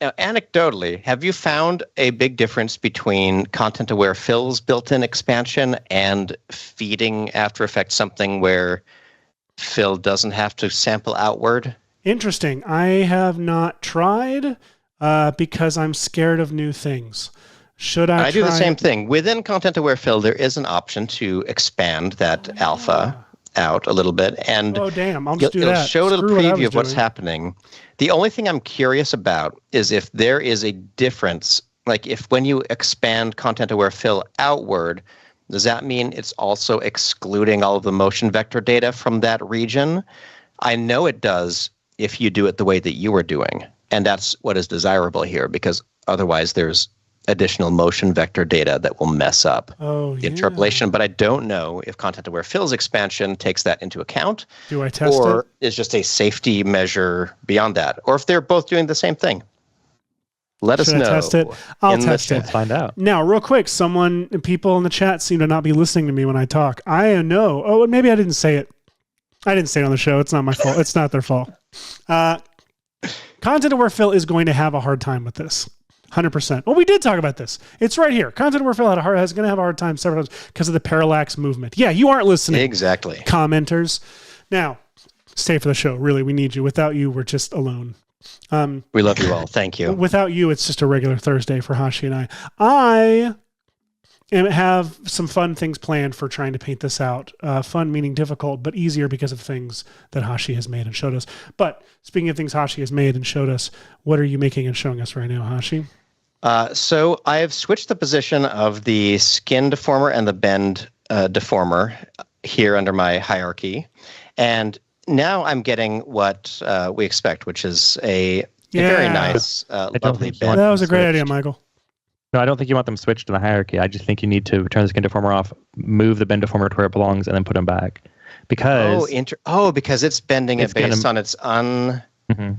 anecdotally, have you found a big difference between content-aware fills built-in expansion and feeding After Effects something where fill doesn't have to sample outward? Interesting. I have not tried because I'm scared of new things. Should I do the same thing. Within content-aware fill, there is an option to expand that alpha out a little bit, and oh damn, I'll just do that. It'll show a little preview of what's happening. The only thing I'm curious about is if there is a difference, like if when you expand content-aware fill outward, does that mean it's also excluding all of the motion vector data from that region? I know it does if you do it the way that you were doing, and that's what is desirable here, because otherwise there's additional motion vector data that will mess up the interpolation. But I don't know if content-aware fills expansion takes that into account. Do I test it? Or is just a safety measure beyond that. Or if they're both doing the same thing. Let us know. Test it? I'll test it. Let's find out. Now, real quick, people in the chat seem to not be listening to me when I talk. I know. Oh, maybe I didn't say it. I didn't say it on the show. It's not my fault. It's not their fault. Content-aware fill is going to have a hard time with this. 100%. Well, we did talk about this. It's right here. Content-aware fill is going to have a hard time several times because of the parallax movement. Yeah, you aren't listening. Exactly. Commenters. Now, stay for the show. Really, we need you. Without you, we're just alone. We love you all. Thank you. Without you, it's just a regular Thursday for Hashi and I have some fun things planned for trying to paint this out. Fun meaning difficult, but easier because of things that Hashi has made and showed us. But speaking of things Hashi has made and showed us, what are you making and showing us right now, Hashi? So I have switched the position of the skin deformer and the bend deformer here under my hierarchy. And now I'm getting what we expect, which is a very nice, lovely bend. That was a great idea, Michael. No, I don't think you want them switched in the hierarchy. I just think you need to turn the skin deformer off, move the bend deformer to where it belongs, and then put them back. Because because it's bending it based on its Mm-hmm.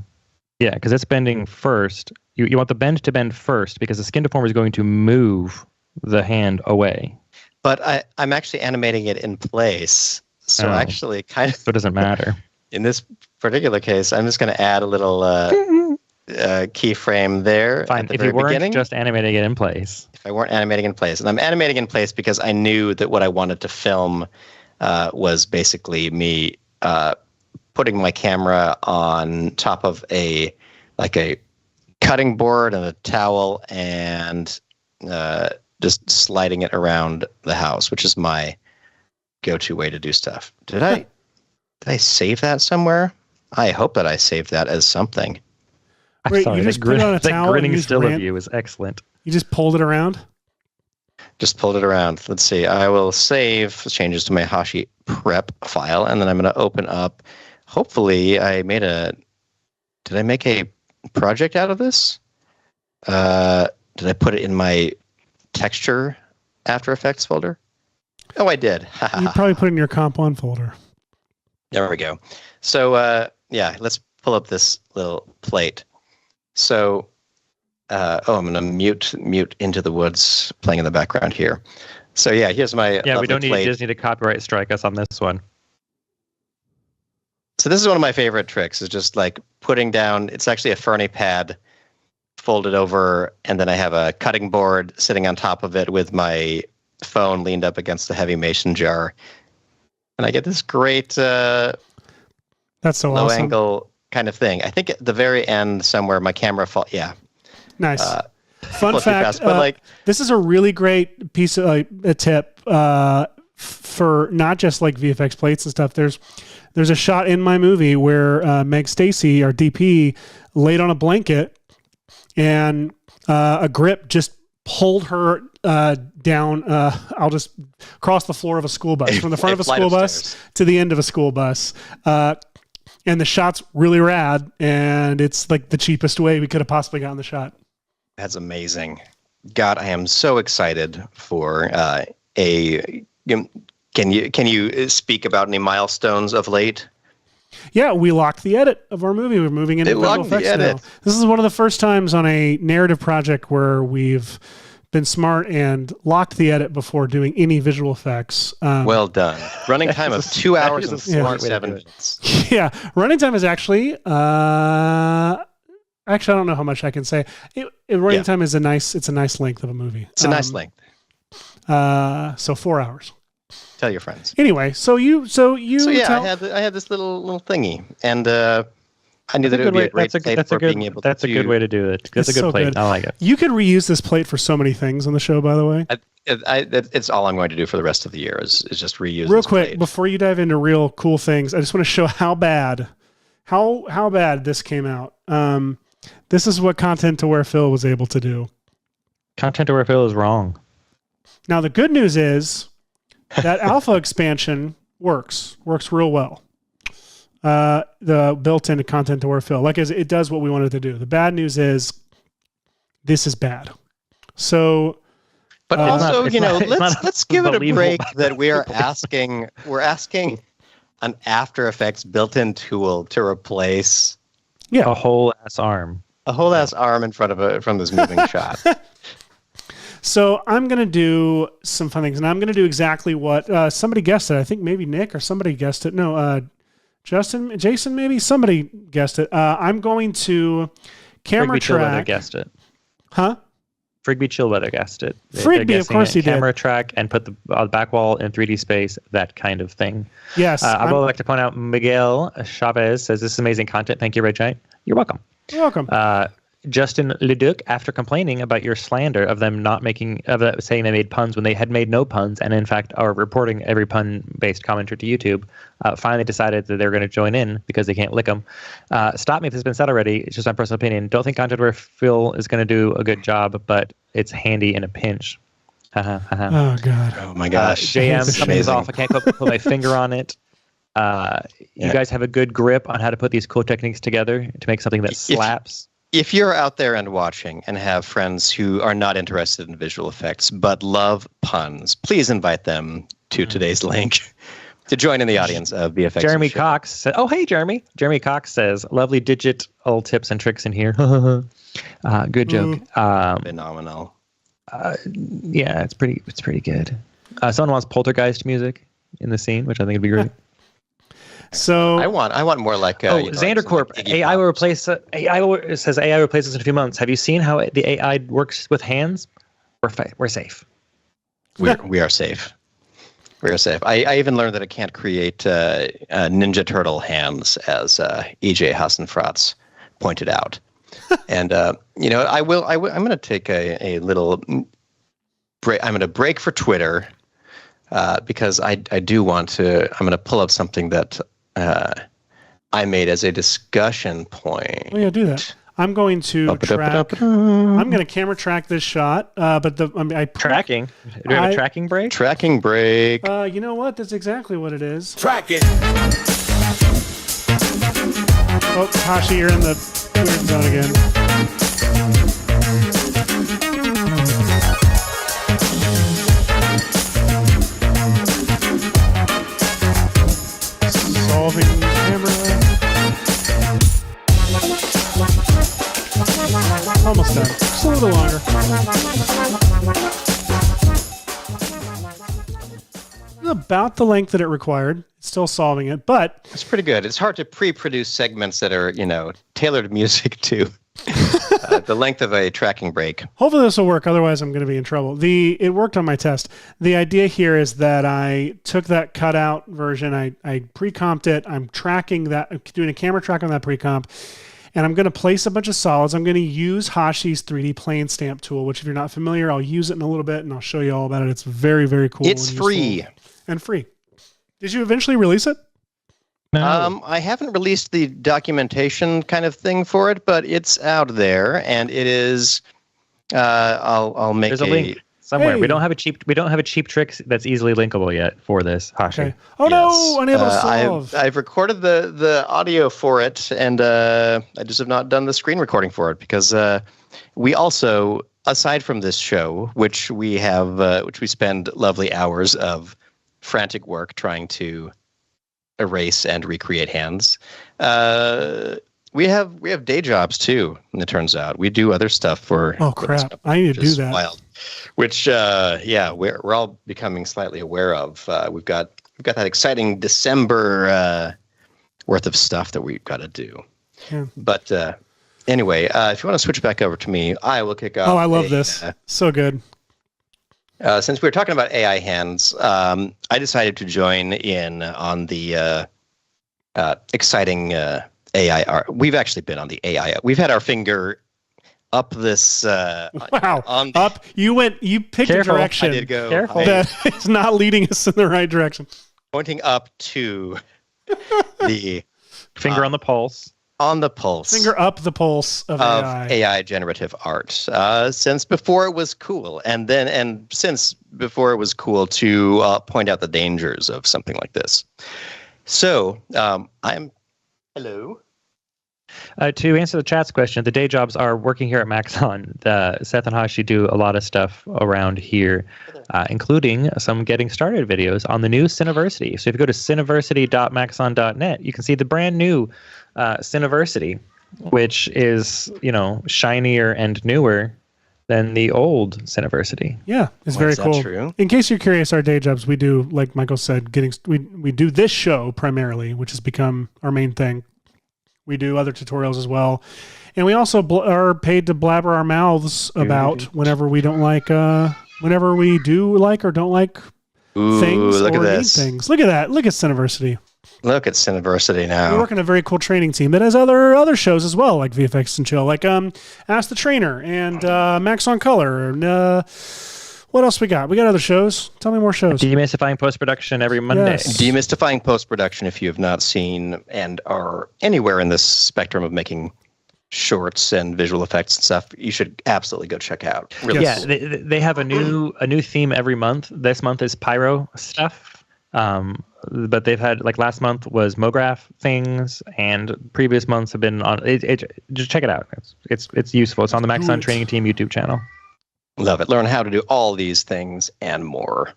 Yeah, because it's bending first. You want the bend to bend first because the skin deformer is going to move the hand away. But I'm actually animating it in place. So actually kind of... So it doesn't matter. In this particular case, I'm just going to add a little keyframe there. Fine, if you weren't just animating it in place. If I weren't animating in place. And I'm animating in place because I knew that what I wanted to film was basically me putting my camera on top of a cutting board and a towel and just sliding it around the house, which is my go-to way to do stuff. Did I save that somewhere? I hope that I saved that as something. Wait, you just put it on a towel and grinning you still of you is excellent. You just pulled it around? Just pulled it around. Let's see. I will save changes to my Hashi prep file, and then I'm going to open up. Hopefully, did I make a project out of this? Did I put it in my texture After Effects folder? Oh, I did. You probably put it in your Comp 1 folder. There we go. So, let's pull up this little plate. So, I'm going to mute Into the Woods playing in the background here. So, here's my we don't plate. just need to copyright strike us on this one. So this is one of my favorite tricks, is just like putting down, it's actually a Fernie pad folded over, and then I have a cutting board sitting on top of it with my phone leaned up against the heavy mason jar. And I get this great that's so low awesome. angle kind of thing. I think at the very end somewhere my camera Nice. Fun fact, but this is a really great piece of a tip for not just like VFX plates and stuff. There's a shot in my movie where Meg Stacy, our DP, laid on a blanket and a grip just pulled her down. I'll just cross the floor of a school bus, from the front of a school bus to the end of a school bus. And the shot's really rad, and it's like the cheapest way we could have possibly gotten the shot. That's amazing. God, I am so excited for Can you speak about any milestones of late? Yeah, we locked the edit of our movie. We're moving into visual effects now. This is one of the first times on a narrative project where we've been smart and locked the edit before doing any visual effects. Well done. Running time of 2 hours and 47 minutes. Yeah, running time is actually... Actually, I don't know how much I can say. Running time is a nice length of a movie. It's a nice length. So 4 hours. Tell your friends. Anyway, I had this little thingy, and I knew that it would be a great plate for being able to. That's a good way to do it. That's a good plate. Good. I like it. You could reuse this plate for so many things on the show, by the way. It's all I'm going to do for the rest of the year is just reuse. Real quick, plate. Before you dive into real cool things, I just want to show how bad this came out. This is what Content Aware Phil was able to do. Content Aware Phil is wrong. Now, the good news is that alpha expansion works real well. The built-in Content Aware Fill, it does what we wanted to do. The bad news is this is bad. So, but also, let's give it a break that we're asking an After Effects built-in tool to replace a whole ass arm. A whole ass arm in front of from this moving shot. So I'm going to do some fun things, and I'm going to do exactly what somebody guessed it. I think maybe Nick or somebody guessed it. No, Jason, maybe somebody guessed it. I'm going to camera track. Chillweather guessed it. Huh? Frigby Chillweather guessed it. Frigby, of course he did. Camera track and put the back wall in 3D space, that kind of thing. Yes. I would like to point out Miguel Chavez says, this is amazing content. Thank you, Red Giant. You're welcome. You're welcome. Justin Leduc, after complaining about your slander of them saying they made puns when they had made no puns, and in fact are reporting every pun-based commenter to YouTube, finally decided that they're going to join in because they can't lick them. Stop me if this has been said already. It's just my personal opinion. Don't think Content Aware Phil is going to do a good job, but it's handy in a pinch. Oh, God. Oh, my gosh. JM, something's off. I can't put my finger on it. You guys have a good grip on how to put these cool techniques together to make something that slaps. If you're out there and watching and have friends who are not interested in visual effects but love puns, please invite them to today's link to join in the audience of VFX. Jeremy Cox said, "Oh, hey, Jeremy." Jeremy Cox says, "Lovely digital tips and tricks in here." Good joke. Phenomenal. Yeah, it's pretty good. Someone wants poltergeist music in the scene, which I think would be great. So I want more like Xandercorp AI will replace it says AI replaces in a few months. Have you seen how the AI works with hands? We're safe. We are safe. We are safe. I even learned that it can't create Ninja Turtle hands, as EJ Hassenfratz pointed out. And I'm going to take a little break. I'm going to break for Twitter because I do want to. I'm going to pull up something that I made as a discussion point. Oh yeah, do that. I'm going to track. I'm going to camera track this shot, but tracking. Do we have a tracking break? Tracking break. You know what? That's exactly what it is. Track it. Oh, Hashi, you're in the weird zone again. Solving camera. Almost done. Just a little longer. About the length that it required. Still solving it, but it's pretty good. It's hard to pre-produce segments that are, tailored music to the length of a tracking break. Hopefully this will work. Otherwise, I'm going to be in trouble. It worked on my test. The idea here is that I took that cutout version. I pre-comped it. I'm tracking that, doing a camera track on that pre-comp, and I'm going to place a bunch of solids. I'm going to use Hashi's 3D plane stamp tool, which if you're not familiar, I'll use it in a little bit, and I'll show you all about it. It's very, very cool. It's free. And free. Did you eventually release it? No. I haven't released the documentation kind of thing for it, but it's out there, and it is. I'll make There's a link somewhere. Hey. We don't have a cheap trick that's easily linkable yet for this, Hashi. Okay. Oh yes. No, unable to solve. I've recorded the audio for it, and I just have not done the screen recording for it because we also, aside from this show, which we spend lovely hours of frantic work trying to erase and recreate hands. We have day jobs too, and it turns out we do other stuff for. Oh crap! I need to do that. Wild. Which we're all becoming slightly aware of. We've got that exciting December worth of stuff that we've got to do. Yeah. But anyway, if you want to switch back over to me, I will kick off. Oh, I love this. So good. Since we were talking about AI hands, I decided to join in on the exciting AI art. We've actually been on the AI. We've had our finger up this. Wow! Up. You picked a direction. I did go. Careful. That is not leading us in the right direction. Pointing up to the finger on the pulse. On the pulse. Finger up the pulse of AI generative art. Since before it was cool, and since before it was cool to point out the dangers of something like this. So hello. To answer the chat's question, the day jobs are working here at Maxon. Seth and Hashi do a lot of stuff around here, including some getting started videos on the new Cineversity. So if you go to cineversity.maxon.net, you can see the brand new Cineversity, which is, shinier and newer than the old Cineversity. Yeah, it's very cool. True? In case you're curious, our day jobs, we do, like Michael said, we do this show primarily, which has become our main thing. We do other tutorials as well. And we also are paid to blabber our mouths about whenever we don't like, whenever we do like or don't like things look or at this. need things. Look at that. Look at Cineversity. Look at Cineversity now. We work in a very cool training team that has other shows as well, like VFX and Chill, like Ask the Trainer and Max on Color. And, what else we got? We got other shows. Tell me more shows. Demystifying post-production every Monday. Yes. Demystifying post-production, if you have not seen and are anywhere in this spectrum of making shorts and visual effects and stuff, you should absolutely go check out. Really cool. They have a new theme every month. This month is pyro stuff. But they've had, like, last month was MoGraph things, and previous months have been on. Just check it out. It's useful. It's on the Maxon Training Team YouTube channel. Love it. Learn how to do all these things and more.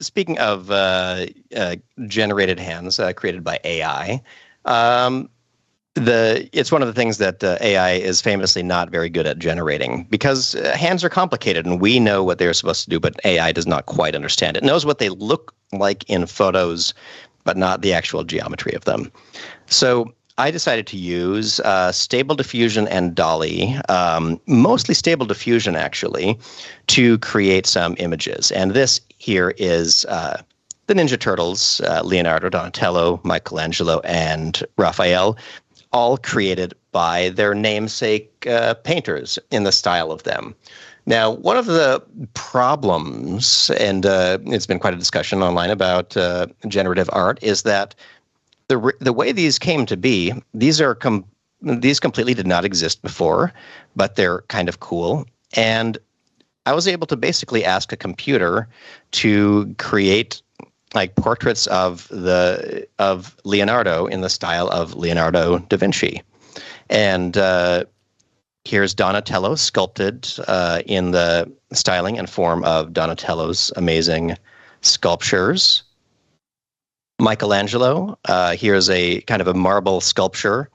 Speaking of generated hands created by AI, it's one of the things that AI is famously not very good at generating, because hands are complicated and we know what they're supposed to do, but AI does not quite understand it. It knows what they look like in photos, but not the actual geometry of them. So I decided to use Stable Diffusion and Dolly, mostly Stable Diffusion actually, to create some images. And this here is the Ninja Turtles, Leonardo, Donatello, Michelangelo, and Raphael, all created by their namesake painters in the style of them. Now, one of the problems, and it's been quite a discussion online about generative art, is that the way these came to be, these completely did not exist before, but they're kind of cool. And I was able to basically ask a computer to create like portraits of Leonardo in the style of Leonardo da Vinci. And here's Donatello sculpted in the styling and form of Donatello's amazing sculptures. Michelangelo, here's a kind of a marble sculpture.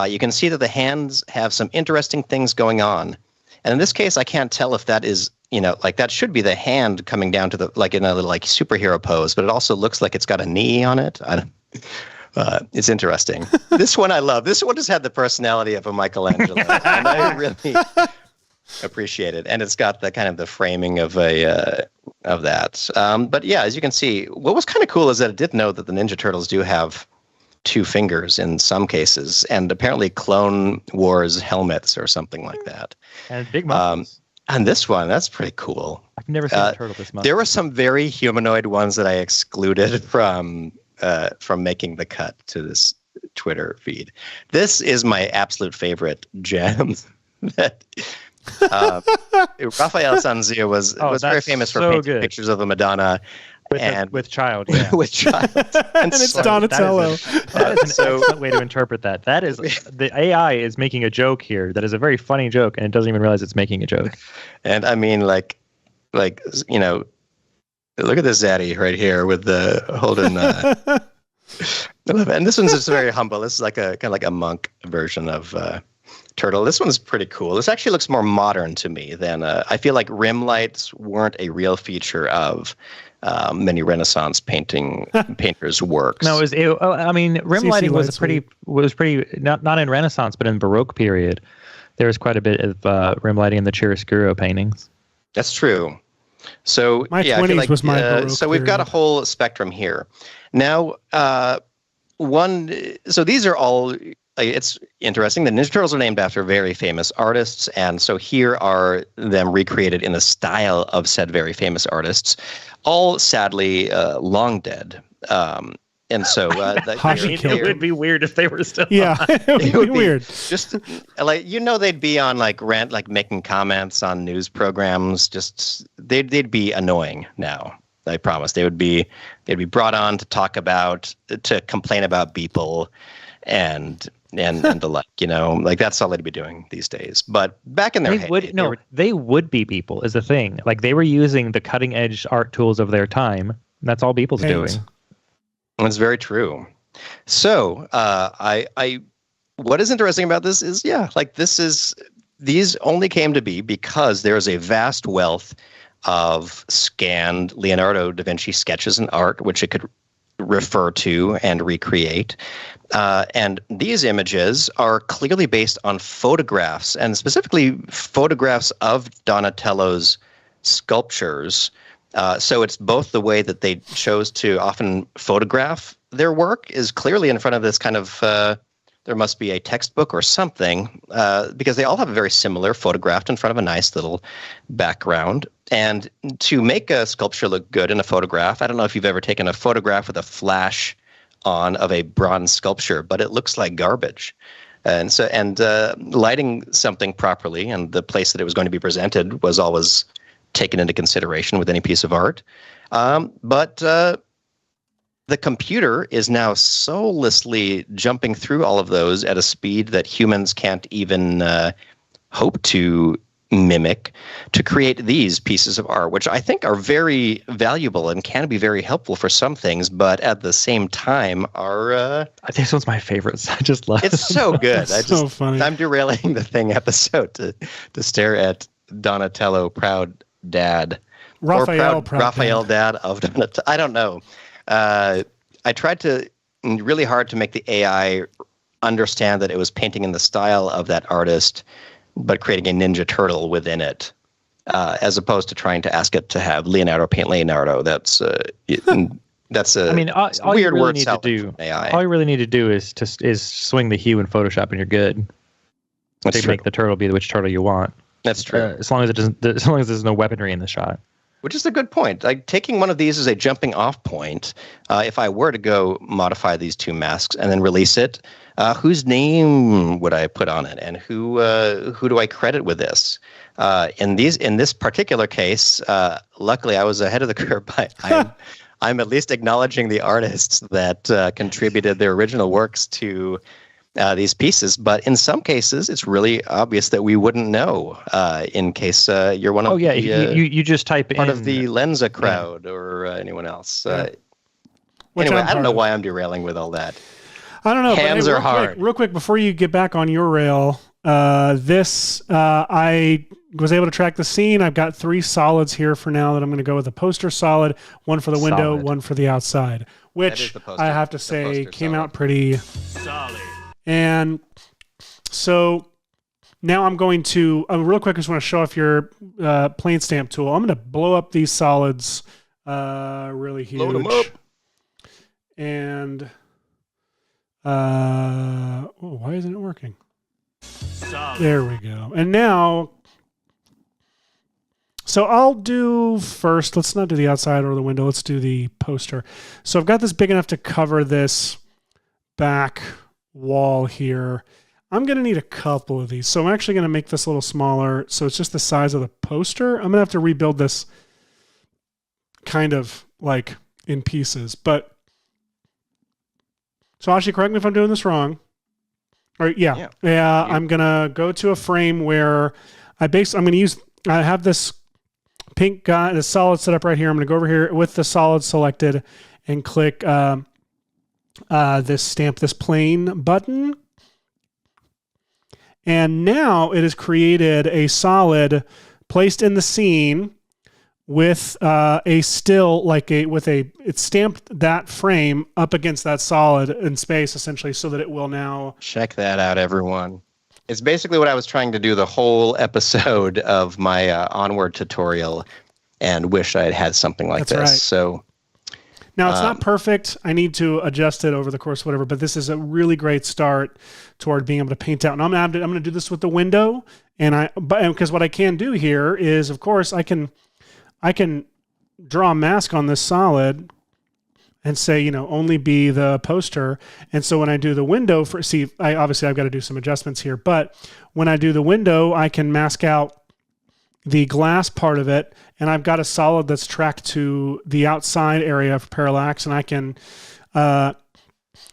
You can see that the hands have some interesting things going on. And in this case, I can't tell if that is, like that should be the hand coming down to the, like in a little like superhero pose, but it also looks like it's got a knee on it. It's interesting. This one I love. This one just had the personality of a Michelangelo. And I really appreciate it. And it's got the kind of the framing of that. But yeah, as you can see, what was kind of cool is that it did know that the Ninja Turtles do have 2 fingers in some cases, and apparently Clone Wars helmets or something like that. And big muscles. And this one, that's pretty cool. I've never seen a turtle this much. There were some very humanoid ones that I excluded from making the cut to this Twitter feed. This is my absolute favorite gem. Raphael Sanzio was very famous for painting pictures of the Madonna. With child, yeah. With child. And it's Donatello. That is an excellent way to interpret that. That is, the AI is making a joke here that is a very funny joke, and it doesn't even realize it's making a joke. And I mean, like, like, look at this zaddy right here with the holding. And this one's just very humble. This is like a kind of like a monk version of turtle. This one's pretty cool. This actually looks more modern to me than I feel like rim lights weren't a real feature of many Renaissance painters' works. No, rim lighting was pretty not in Renaissance, but in Baroque period. There was quite a bit of rim lighting in the chiaroscuro paintings. That's true. So my 20s was my Baroque so we've got a whole spectrum here. Now, so these are all. It's interesting. The Ninja Turtles are named after very famous artists, and so here are them recreated in the style of said very famous artists, all sadly long dead. And so it would be weird if they were still on. It would be weird. Just like they'd be on like making comments on news programs. Just they'd be annoying now. I promise. They'd be brought on to complain about people and the like, that's all they'd be doing these days. But back in their heyday, they would be people is the thing. Like, they were using the cutting edge art tools of their time. That's all people's doing. That's very true. So what is interesting about this is, these only came to be because there's a vast wealth of scanned Leonardo da Vinci sketches and art, which it could refer to and recreate. And these images are clearly based on photographs, and specifically photographs of Donatello's sculptures. So it's both the way that they chose to often photograph their work is clearly in front of this kind of, there must be a textbook or something, because they all have a very similar photographed in front of a nice little background. And to make a sculpture look good in a photograph, I don't know if you've ever taken a photograph with a flash on of a bronze sculpture, but it looks like garbage. And so, lighting something properly and the place that it was going to be presented was always taken into consideration with any piece of art. But the computer is now soullessly jumping through all of those at a speed that humans can't even hope to mimic to create these pieces of art, which I think are very valuable and can be very helpful for some things, but at the same time are... I think this one's my favorites. I just love it. It's so good. So funny. I'm derailing the thing episode to stare at Donatello, proud dad. Raphael dad of Donatello. I don't know. I tried to really hard to make the AI understand that it was painting in the style of that artist, but creating a Ninja Turtle within it, as opposed to trying to ask it to have Leonardo paint Leonardo. That's a all weird you really word need to do. AI. All you really need to do is swing the hue in Photoshop, and you're good. That's to true. Make the turtle be which turtle you want. That's true. As long as there's no weaponry in the shot. Which is a good point. Like, taking one of these as a jumping off point, if I were to go modify these two masks and then release it, whose name would I put on it, and who do I credit with this? In this particular case, luckily I was ahead of the curve. I'm at least acknowledging the artists that contributed their original works to these pieces, but in some cases, it's really obvious that we wouldn't know. In case you're one of you just type part in of the Lenza crowd or anyone else. Which Anyway, I'm I don't know part of. why I'm derailing with all that. I don't know. Hands but are hard. Real quick, before you get back on your rail, I was able to track the scene. I've got 3 solids here for now that I'm going to go with a poster solid, one for the window, one for the outside, which I have to say came out pretty solid. And so now I'm going to, real quick, I just want to show off your plane stamp tool. I'm going to blow up these solids really huge. Load them up. And, why isn't it working? Solid. There we go. And now, so I'll do first, let's not do the outside or the window, let's do the poster. So I've got this big enough to cover this back wall here. I'm going to need a couple of these. So I'm actually going to make this a little smaller. So it's just the size of the poster. I'm going to have to rebuild this kind of like in pieces. But so Hashi, correct me if I'm doing this wrong. Or yeah. I'm going to go to a frame where I have this pink guy, the solid set up right here. I'm going to go over here with the solid selected and click this stamp this plane button. And now it has created a solid placed in the scene with a still, it stamped that frame up against that solid in space, essentially, so that it will now... Check that out, everyone. It's basically what I was trying to do the whole episode of my Onward tutorial, and wish I had had something like this. Right. So now it's not perfect. I need to adjust it over the course of whatever, but this is a really great start toward being able to paint out. And I'm going to do this with the window, because what I can do here is, of course, I can draw a mask on this solid and say, only be the poster. And so when I do the window obviously I've got to do some adjustments here, but when I do the window, I can mask out the glass part of it, and I've got a solid that's tracked to the outside area for parallax, and I can,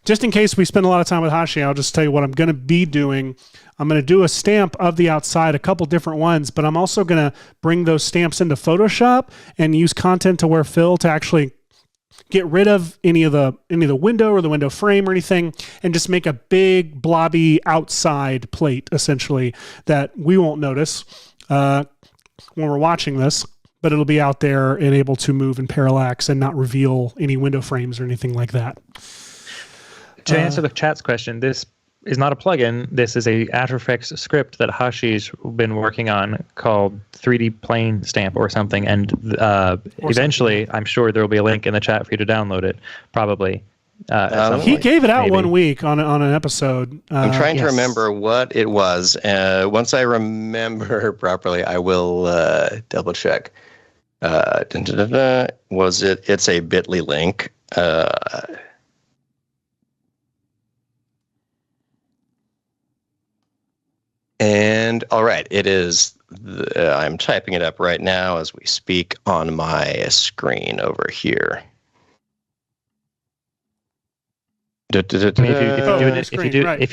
just in case we spend a lot of time with Hashi, I'll just tell you what I'm going to be doing. I'm going to do a stamp of the outside, a couple different ones, but I'm also going to bring those stamps into Photoshop and use content aware fill to actually get rid of any of the window or the window frame or anything, and just make a big blobby outside plate, essentially, that we won't notice when we're watching this, but it'll be out there and able to move in parallax and not reveal any window frames or anything like that. To answer the chat's question, this is not a plugin. This is a After Effects script that Hashi's been working on called 3D Plane Stamp or something. And eventually, I'm sure there will be a link in the chat for you to download it, probably. He gave it out 1 week on an episode. I'm trying to remember what it was. Once I remember properly, I will double check. Was it? It's a Bitly link. And all right, it is. I'm typing it up right now as we speak on my screen over here. If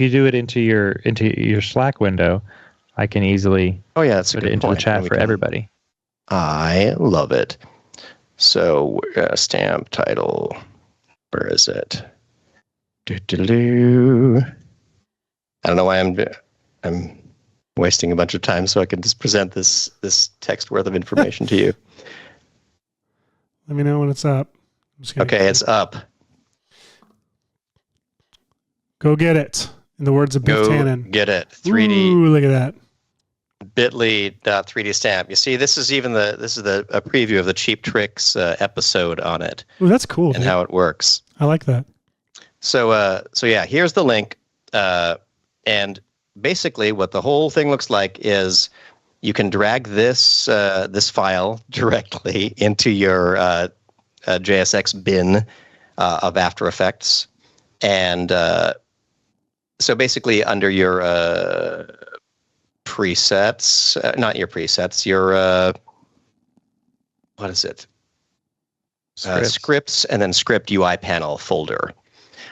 you do it into your Slack window, I can easily that's a put good it into point. the chat for everybody. I love it. So stamp title, where is it? I don't know why I'm wasting a bunch of time so I can just present this text worth of information to you. Let me know when it's up. Okay, it's up. Go get it. In the words of Biff Tannen. Go get it. 3D. Ooh, look at that. Bitly.3D stamp. You see, this is a preview of the Cheap Tricks episode on it. Ooh, that's cool. And how it works. I like that. So yeah, here's the link. And basically what the whole thing looks like is you can drag this file directly into your JSX bin of After Effects. And so basically under your presets, not your presets, your, what is it? Scripts and then script UI panel folder.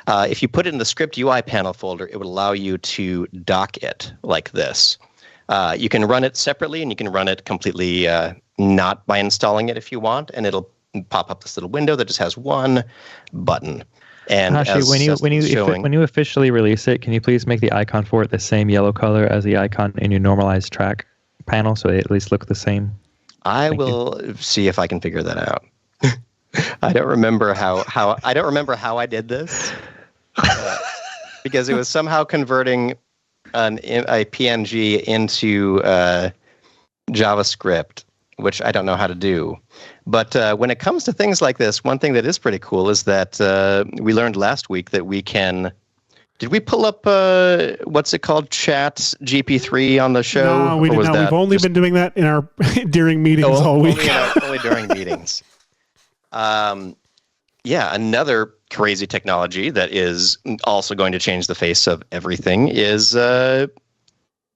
If you put it in the script UI panel folder, it would allow you to dock it like this. You can run it separately, and you can run it completely not by installing it if you want, and it'll pop up this little window that just has one button. And Hashi, when you officially release it, can you please make the icon for it the same yellow color as the icon in your normalized track panel, so they at least look the same? I will see if I can figure that out. I don't remember how I did this, because it was somehow converting a PNG into JavaScript, which I don't know how to do. But when it comes to things like this, one thing that is pretty cool is that we learned last week that we can. Did we pull up what's it called, Chat GP3 on the show? No, we did not. We've only been doing that in our during meetings all week. Only during meetings. Yeah, another crazy technology that is also going to change the face of everything is the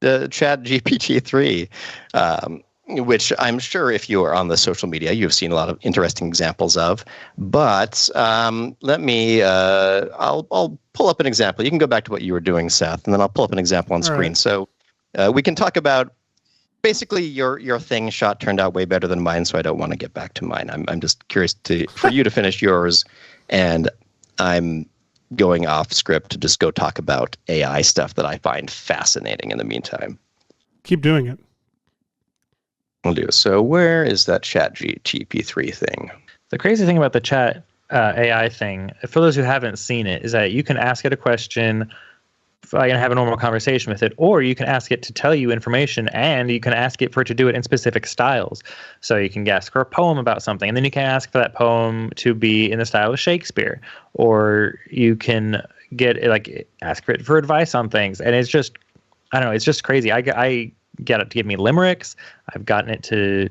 Chat GPT-3, which I'm sure if you are on the social media, you've seen a lot of interesting examples of. But let me, I'll pull up an example. You can go back to what you were doing, Seth, and then I'll pull up an example on screen. Right. So we can talk about basically your thing shot turned out way better than mine, so I don't want to get back to mine. I'm just curious for you to finish yours, and I'm going off script to just go talk about AI stuff that I find fascinating in the meantime. Keep doing it. We'll do. So where is that Chat GP3 thing? The crazy thing about the chat AI thing, for those who haven't seen it, is that you can ask it a question and have a normal conversation with it, or you can ask it to tell you information, and you can ask it for it to do it in specific styles. So you can ask for a poem about something, and then you can ask for that poem to be in the style of Shakespeare, or you can ask for it for advice on things. And it's just, I don't know, it's just crazy. I get it to give me limericks. I've gotten it to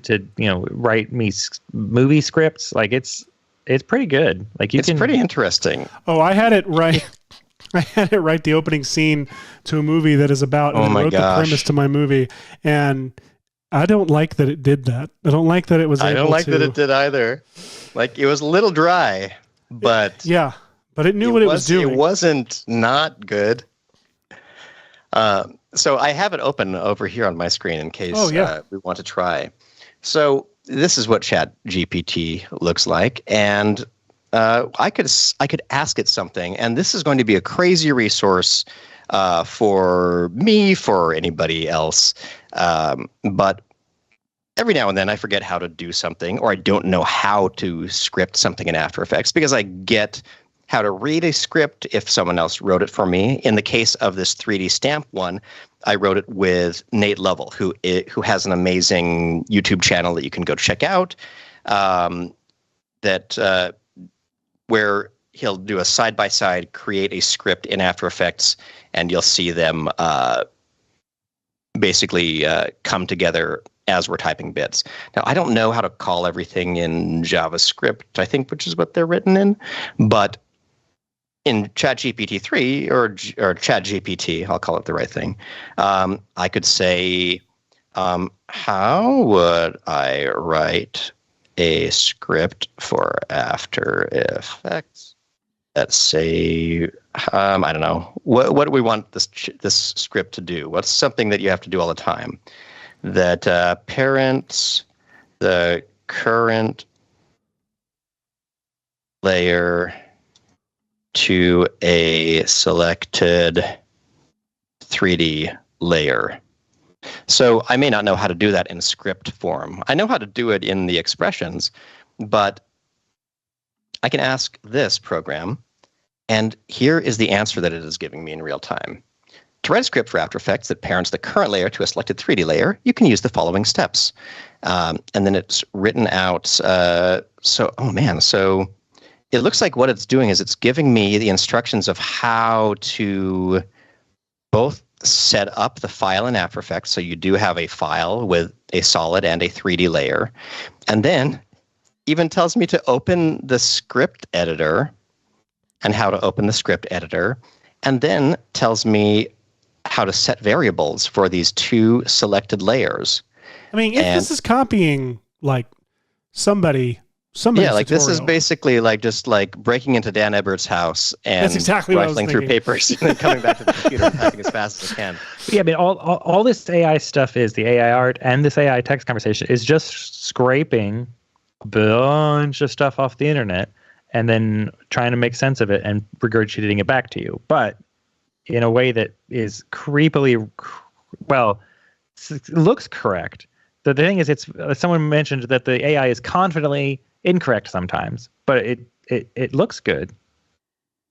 write me movie scripts. Like it's pretty good. Like it's pretty interesting. Oh, I had it right. I had it write the opening scene to a movie that is about, and I wrote the premise to my movie, and I don't like that it did that. I don't like that it was. I don't like that it did either. Like, it was a little dry, but yeah, but it knew what it was doing. It wasn't not good. So I have it open over here on my screen in case we want to try. So this is what Chat GPT looks like, and I could ask it something, and this is going to be a crazy resource for me, for anybody else. But every now and then I forget how to do something, or I don't know how to script something in After Effects, because I get how to read a script if someone else wrote it for me. In the case of this 3D stamp one, I wrote it with Nate Lovell, who has an amazing YouTube channel that you can go check out, where he'll do a side-by-side, create a script in After Effects, and you'll see them basically come together as we're typing bits. Now, I don't know how to call everything in JavaScript, I think, which is what they're written in, but in ChatGPT-3 or ChatGPT, I'll call it the right thing, I could say, how would I write a script for After Effects? Let's say, I don't know, what do we want this script to do? What's something that you have to do all the time? That parents the current layer to a selected 3D layer. So I may not know how to do that in script form. I know how to do it in the expressions, but I can ask this program, and here is the answer that it is giving me in real time. To write a script for After Effects that parents the current layer to a selected 3D layer, you can use the following steps. And then it's written out. So it looks like what it's doing is it's giving me the instructions of how to both set up the file in After Effects. So you do have a file with a solid and a 3D layer. And then even tells me to open the script editor and how to open the script editor. And then tells me how to set variables for these two selected layers. I mean, if this is copying like somebody like this is basically like just like breaking into Dan Ebert's house and that's exactly rifling through papers and then coming back to the computer and typing as fast as I can. Yeah, I mean, all this AI stuff is the AI art and this AI text conversation is just scraping a bunch of stuff off the internet and then trying to make sense of it and regurgitating it back to you. But in a way that is creepily, well, it looks correct. The thing is, someone mentioned that the AI is confidently incorrect sometimes, but it looks good.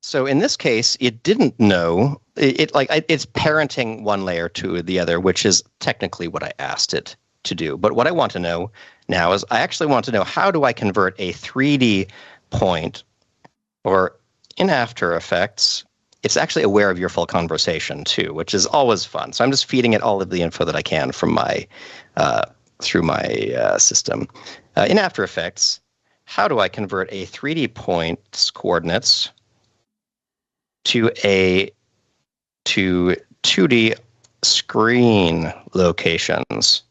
So in this case, it didn't know. It's parenting one layer to the other, which is technically what I asked it to do. But what I want to know now is I actually want to know, how do I convert a 3D point, or in After Effects, it's actually aware of your full conversation too, which is always fun. So I'm just feeding it all of the info that I can from my through my system. In After Effects, how do I convert a 3D point's coordinates to 2D screen locations?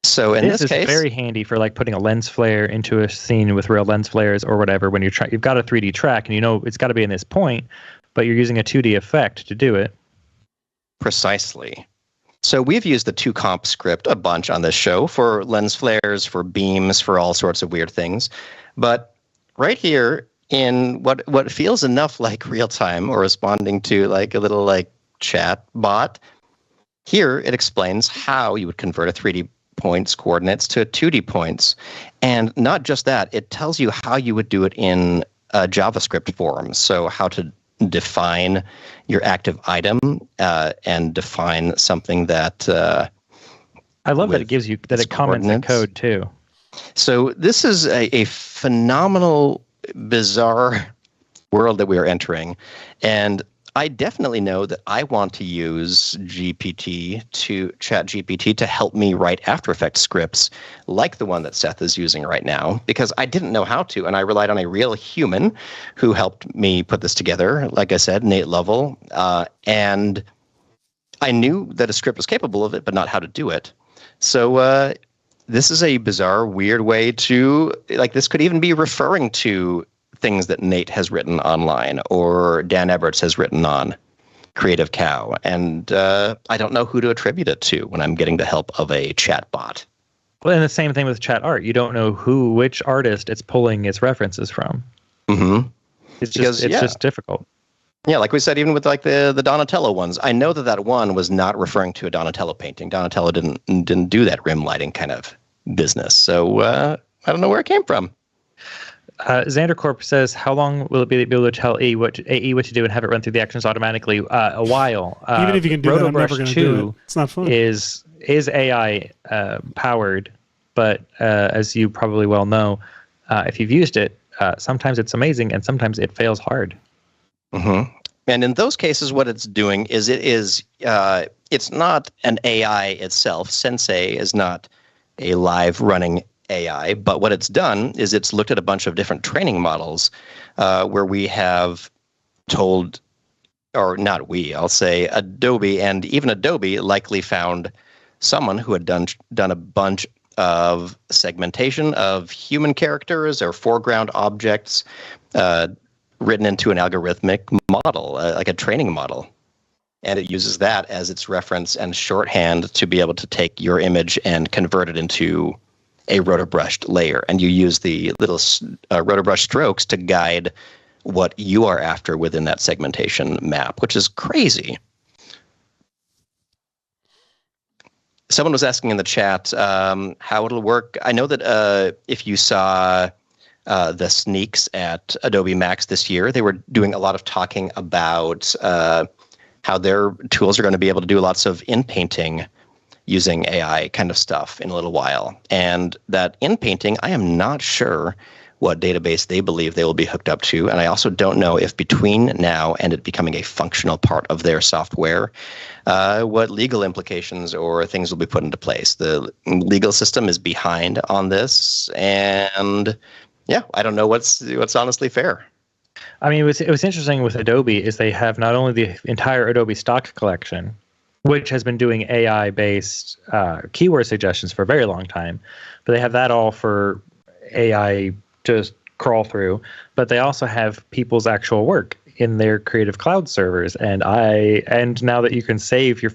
So in this case, is very handy for like putting a lens flare into a scene with real lens flares or whatever. When you've got a 3D track and you know it's got to be in this point, but you're using a 2D effect to do it. Precisely. So we've used the 2comp script a bunch on this show for lens flares, for beams, for all sorts of weird things. But right here in what feels enough like real time or responding to like a little like chat bot, here it explains how you would convert a 3D points coordinates to 2D points. And not just that, it tells you how you would do it in JavaScript form. So how to define your active item and define something that I love that it gives you that it comments in code too. So this is a phenomenal, bizarre world that we are entering, and I definitely know that I want to use ChatGPT to help me write After Effects scripts like the one that Seth is using right now, because I didn't know how to, and I relied on a real human who helped me put this together. Like I said, Nate Lovell, and I knew that a script was capable of it, but not how to do it. So this is a bizarre, weird way to, like, this could even be referring to things that Nate has written online or Dan Eberts has written on Creative Cow. And I don't know who to attribute it to when I'm getting the help of a chat bot. Well, and the same thing with chat art. You don't know which artist it's pulling its references from. Mm-hmm. It's just difficult. Yeah, like we said, even with like the Donatello ones, I know that one was not referring to a Donatello painting. Donatello didn't do that rim lighting kind of business. So I don't know where it came from. Xandercorp says, how long will it be able to tell AE what to do and have it run through the actions automatically? A while. Even if you can do that, I'm never going to do it. It's not fun. Is AI powered, but as you probably well know, if you've used it, sometimes it's amazing and sometimes it fails hard. Mm-hmm. And in those cases, what it's doing is it's not an AI itself. Sensei is not a live running AI, but what it's done is it's looked at a bunch of different training models where we have told, or not we, I'll say Adobe, and even Adobe likely found someone who had done a bunch of segmentation of human characters or foreground objects written into an algorithmic model, like a training model. And it uses that as its reference and shorthand to be able to take your image and convert it into a rotor-brushed layer, and you use the little rotor-brush strokes to guide what you are after within that segmentation map, which is crazy. Someone was asking in the chat how it'll work. I know that if you saw the sneaks at Adobe Max this year, they were doing a lot of talking about how their tools are going to be able to do lots of in-painting using AI kind of stuff in a little while. And that in-painting, I am not sure what database they believe they will be hooked up to. And I also don't know if between now and it becoming a functional part of their software, what legal implications or things will be put into place. The legal system is behind on this. And yeah, I don't know what's honestly fair. I mean, what's interesting with Adobe is they have not only the entire Adobe stock collection, which has been doing AI-based keyword suggestions for a very long time. But they have that all for AI to crawl through. But they also have people's actual work in their Creative Cloud servers. And now that you can save your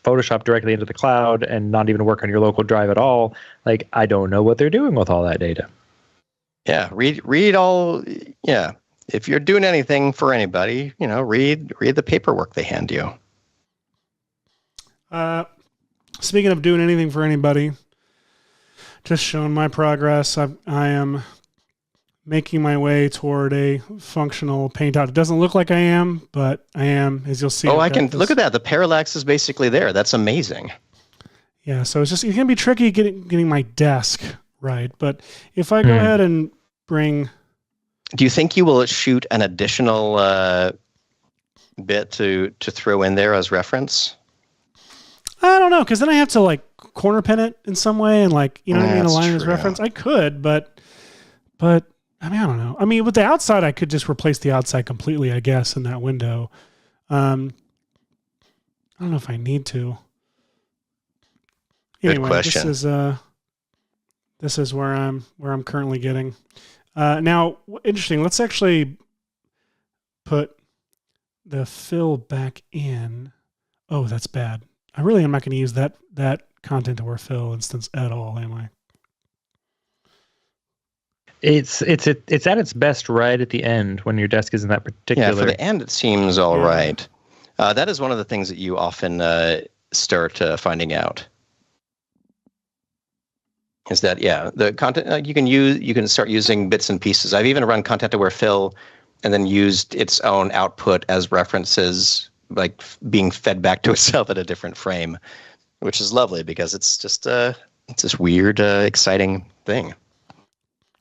Photoshop directly into the cloud and not even work on your local drive at all, I don't know what they're doing with all that data. Yeah, read all. Yeah, if you're doing anything for anybody, read the paperwork they hand you. Speaking of doing anything for anybody, just showing my progress. I am making my way toward a functional paint out. It doesn't look like I am, but I am, as you'll see. Oh, I can look at that. The parallax is basically there. That's amazing. Yeah, so it's going to be tricky getting my desk right. But if I go ahead and bring... Do you think you will shoot an additional bit to throw in there as reference? I don't know, because then I have to corner pin it in some way and align as reference. I could, but I don't know. I mean, with the outside, I could just replace the outside completely, I guess, in that window. I don't know if I need to. Anyway, good question. This is where I'm currently getting. Now, interesting. Let's actually put the fill back in. Oh, that's bad. I really am not going to use that content aware fill instance at all, am I? It's at its best right at the end when your desk is in that particular. Yeah, for the end it seems all right. That is one of the things that you often start finding out. Is that the content you can start using bits and pieces. I've even run content aware fill and then used its own output as references, like being fed back to itself at a different frame, which is lovely because it's just it's this weird, exciting thing.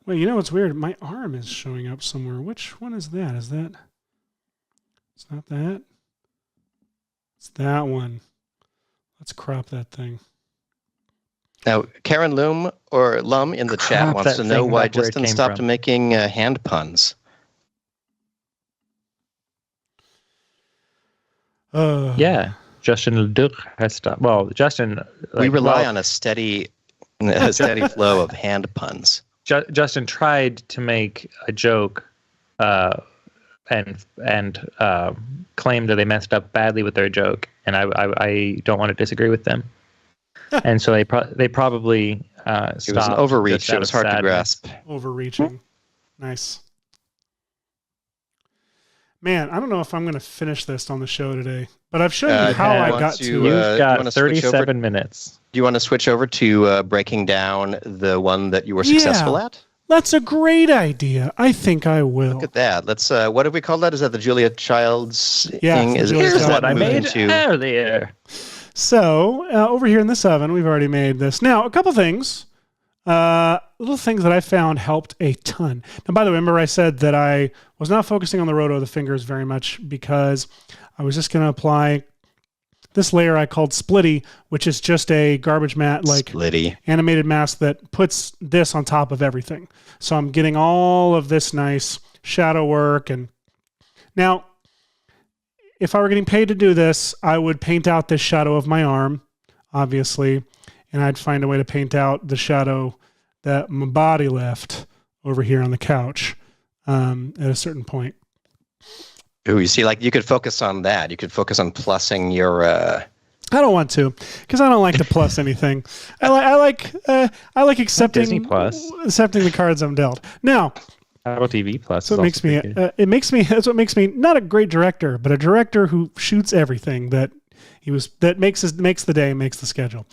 Well, you know what's weird? My arm is showing up somewhere. Which one is that? Is that? It's not that. It's that one. Let's crop that thing. Now, Karen Lum in the chat wants to know why Justin stopped making hand puns. Yeah, Justin has stopped. Well, Justin. We rely on a steady flow of hand puns. Justin tried to make a joke and claimed that they messed up badly with their joke, and I don't want to disagree with them. And so they probably stopped. It was an overreach. It was hard to grasp. Overreaching. Nice. Man, I don't know if I'm going to finish this on the show today, but I've shown you how I got to. You've got 37 minutes. Do you want to switch over to breaking down the one that you were successful at? That's a great idea. I think I will. Look at that. Let's. What have we called that? Is that the Julia Childs thing? Here's what I made earlier. So over here in this oven, we've already made this. Now, a couple things. Little things that I found helped a ton. Now, by the way, remember I said that I was not focusing on the roto of the fingers very much because I was just going to apply this layer I called Splitty, which is just a garbage mat, like Splitty animated mask that puts this on top of everything. So I'm getting all of this nice shadow work. And now, if I were getting paid to do this, I would paint out this shadow of my arm, obviously, and I'd find a way to paint out the shadow that my body left over here on the couch at a certain point. Ooh, you see, like you could focus on that. You could focus on plussing your. I don't want to, because I don't like to plus anything. I like accepting Disney Plus, accepting the cards I'm dealt. Now, Apple TV Plus. So it makes me. That's what makes me not a great director, but a director who shoots everything that makes the day, makes the schedule.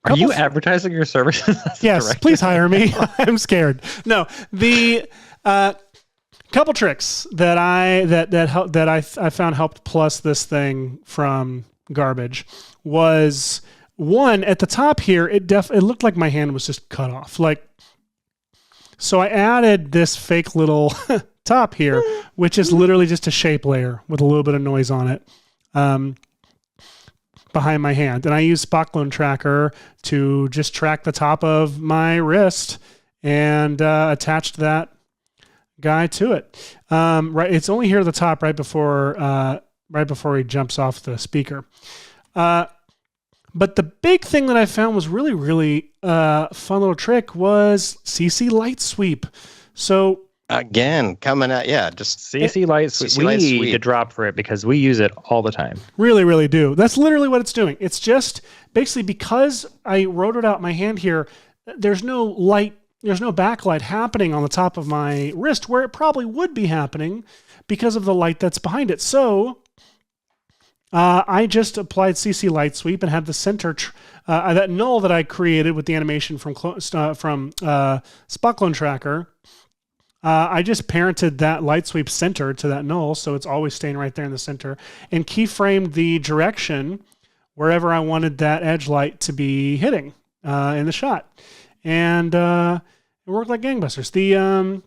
Are you advertising your services? Yes, please hire me. I'm scared. No, the couple tricks that I found helped plus this thing from garbage was one at the top here. It looked like my hand was just cut off. So I added this fake little top here, which is literally just a shape layer with a little bit of noise on it. Behind my hand, and I use Spot Tracker to just track the top of my wrist and attached that guy to it. Right, it's only here at the top, right before he jumps off the speaker. But the big thing that I found was really, really fun little trick was CC Light Sweep. So. Again, coming out, just CC Light Sweep. We need to drop for it because we use it all the time. Really, really do. That's literally what it's doing. It's just basically because I rotoed out my hand here, there's no light, there's no backlight happening on the top of my wrist where it probably would be happening because of the light that's behind it. So I just applied CC Light Sweep and had the center, that null that I created with the animation from Spot Tracker. I just parented that light sweep center to that null, so it's always staying right there in the center, and keyframed the direction wherever I wanted that edge light to be hitting in the shot. And it worked like gangbusters.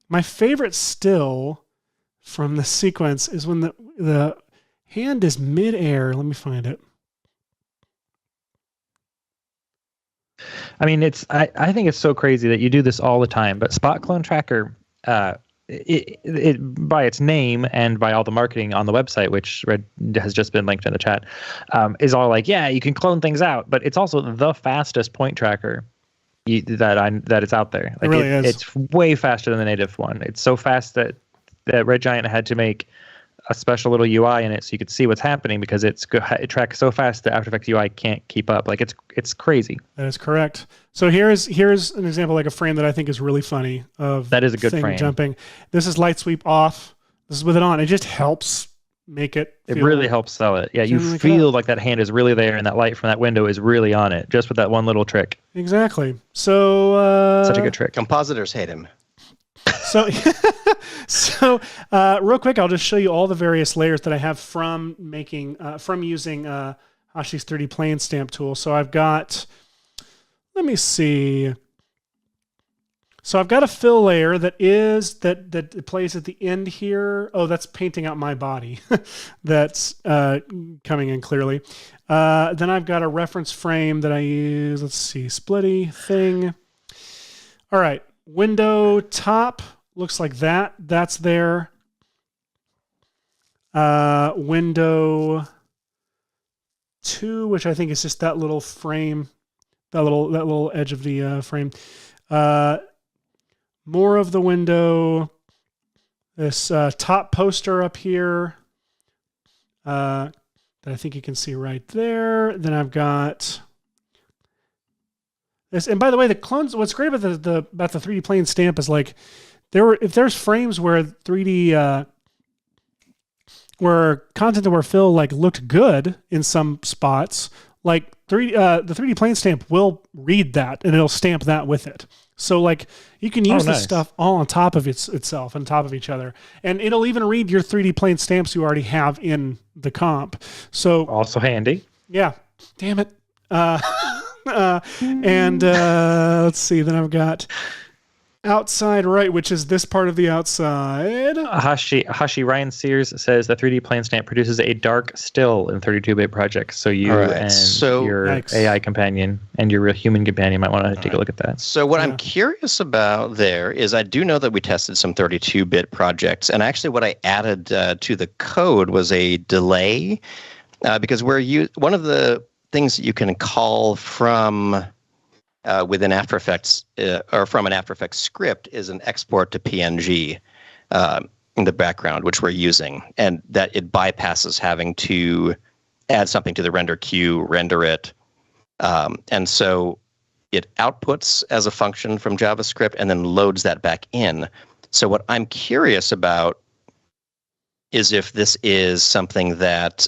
My favorite still from the sequence is when the hand is mid-air. Let me find it. I mean, I think it's so crazy that you do this all the time, but Spot Clone Tracker, it by its name and by all the marketing on the website, which Red has just been linked in the chat, is all like, yeah, you can clone things out, but it's also the fastest point tracker that it's out there. Like, it really is. It's way faster than the native one. It's so fast that Red Giant had to make a special little UI in it so you could see what's happening because it tracks so fast that After Effects UI can't keep up. Like it's crazy. That is correct. So here's an example, like a frame that I think is really funny of that is a good thing frame jumping. This is light sweep off. This is with it on. It just helps make it. It really helps sell it. Yeah, you feel like that hand is really there and that light from that window is really on it just with that one little trick. Exactly. So such a good trick. Compositors hate him. So, real quick, I'll just show you all the various layers that I have from using Hashi's 3D plane stamp tool. So I've got, let me see. So I've got a fill layer that plays at the end here. Oh, that's painting out my body. That's coming in clearly. Then I've got a reference frame that I use. Let's see, splitty thing. All right, window top looks like that. That's there. Window 2, which I think is just that little frame, that little edge of the frame. More of the window, this top poster up here that I think you can see right there. Then I've got this, and by the way, the clones. What's great about the 3D plane stamp is like if there's frames where 3D where content that were filled like looked good in some spots, like the 3D plane stamp will read that and it'll stamp that with it. So like you can use this stuff all on top of itself, on top of each other. And it'll even read your 3D plane stamps you already have in the comp. So also handy. Yeah. Damn it. Let's see, then I've got outside right, which is this part of the outside. Hashi Ryan Sears says the 3D plane stamp produces a dark still in 32-bit projects. So you and your AI companion and your real human companion might want to take a look at that. So what I'm curious about there is I do know that we tested some 32-bit projects, and actually what I added to the code was a delay because one of the things that you can call from within After Effects or from an After Effects script is an export to PNG in the background, which we're using, and that it bypasses having to add something to the render queue, render it, and so it outputs as a function from JavaScript and then loads that back in. So what I'm curious about is if this is something that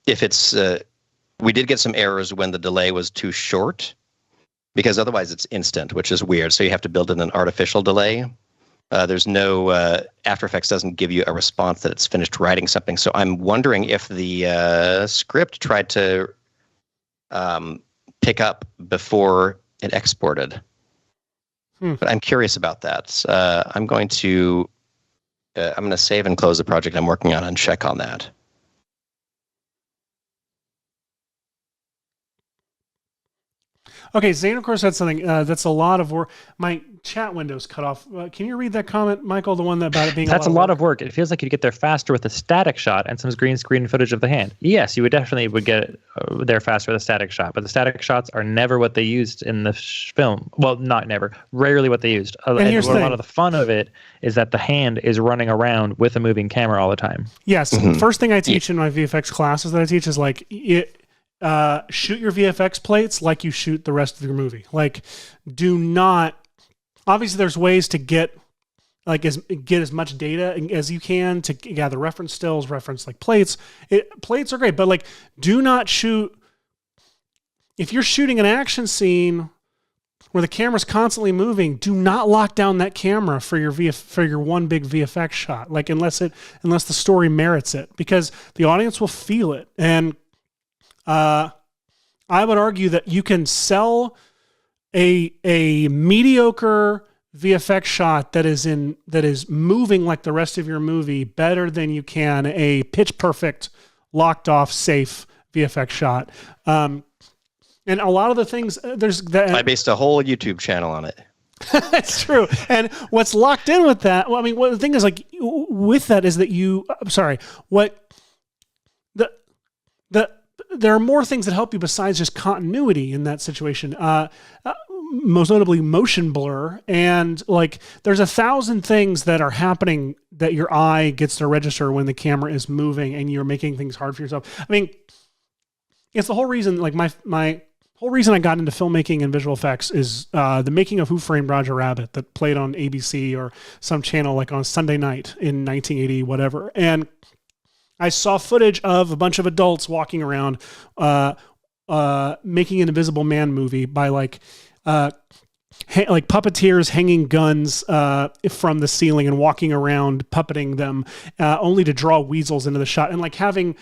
if it's we did get some errors when the delay was too short, because otherwise it's instant, which is weird. So you have to build in an artificial delay. There's no After Effects doesn't give you a response that it's finished writing something. So I'm wondering if the script tried to pick up before it exported. But I'm curious about that. I'm going to save and close the project I'm working on and check on that. Okay, Zane, of course, said something. That's a lot of work. My chat window's cut off. Can you read that comment, Michael? The one about it being a lot of work. It feels like you'd get there faster with a static shot and some green screen footage of the hand. Yes, you would get there faster with a static shot, but the static shots are never what they used in the film. Well, not never. Rarely what they used. And a lot of the fun of it is that the hand is running around with a moving camera all the time. Yes. Mm-hmm. First thing I teach in my VFX classes that I teach is like shoot your VFX plates like you shoot the rest of your movie. Like, do not. Obviously, there's ways to get as much data as you can to gather reference stills, reference like plates. Plates are great, but like, do not shoot. If you're shooting an action scene where the camera's constantly moving, do not lock down that camera for your one big VFX shot. Like, unless the story merits it, because the audience will feel it. And I would argue that you can sell a mediocre VFX shot that is moving like the rest of your movie better than you can a pitch perfect, locked off, safe VFX shot. And a lot of the things there's that I based a whole YouTube channel on it. That's true. And what's locked in with that? Well, I mean, the thing is like with that is that there are more things that help you besides just continuity in that situation. most notably motion blur. And like, there's 1,000 things that are happening that your eye gets to register when the camera is moving and you're making things hard for yourself. I mean, it's the whole reason, like my whole reason I got into filmmaking and visual effects is the making of Who Framed Roger Rabbit that played on ABC or some channel like on Sunday night in 1980, whatever. And I saw footage of a bunch of adults walking around making an Invisible Man movie by like puppeteers hanging guns from the ceiling and walking around puppeting them only to draw weasels into the shot, and like having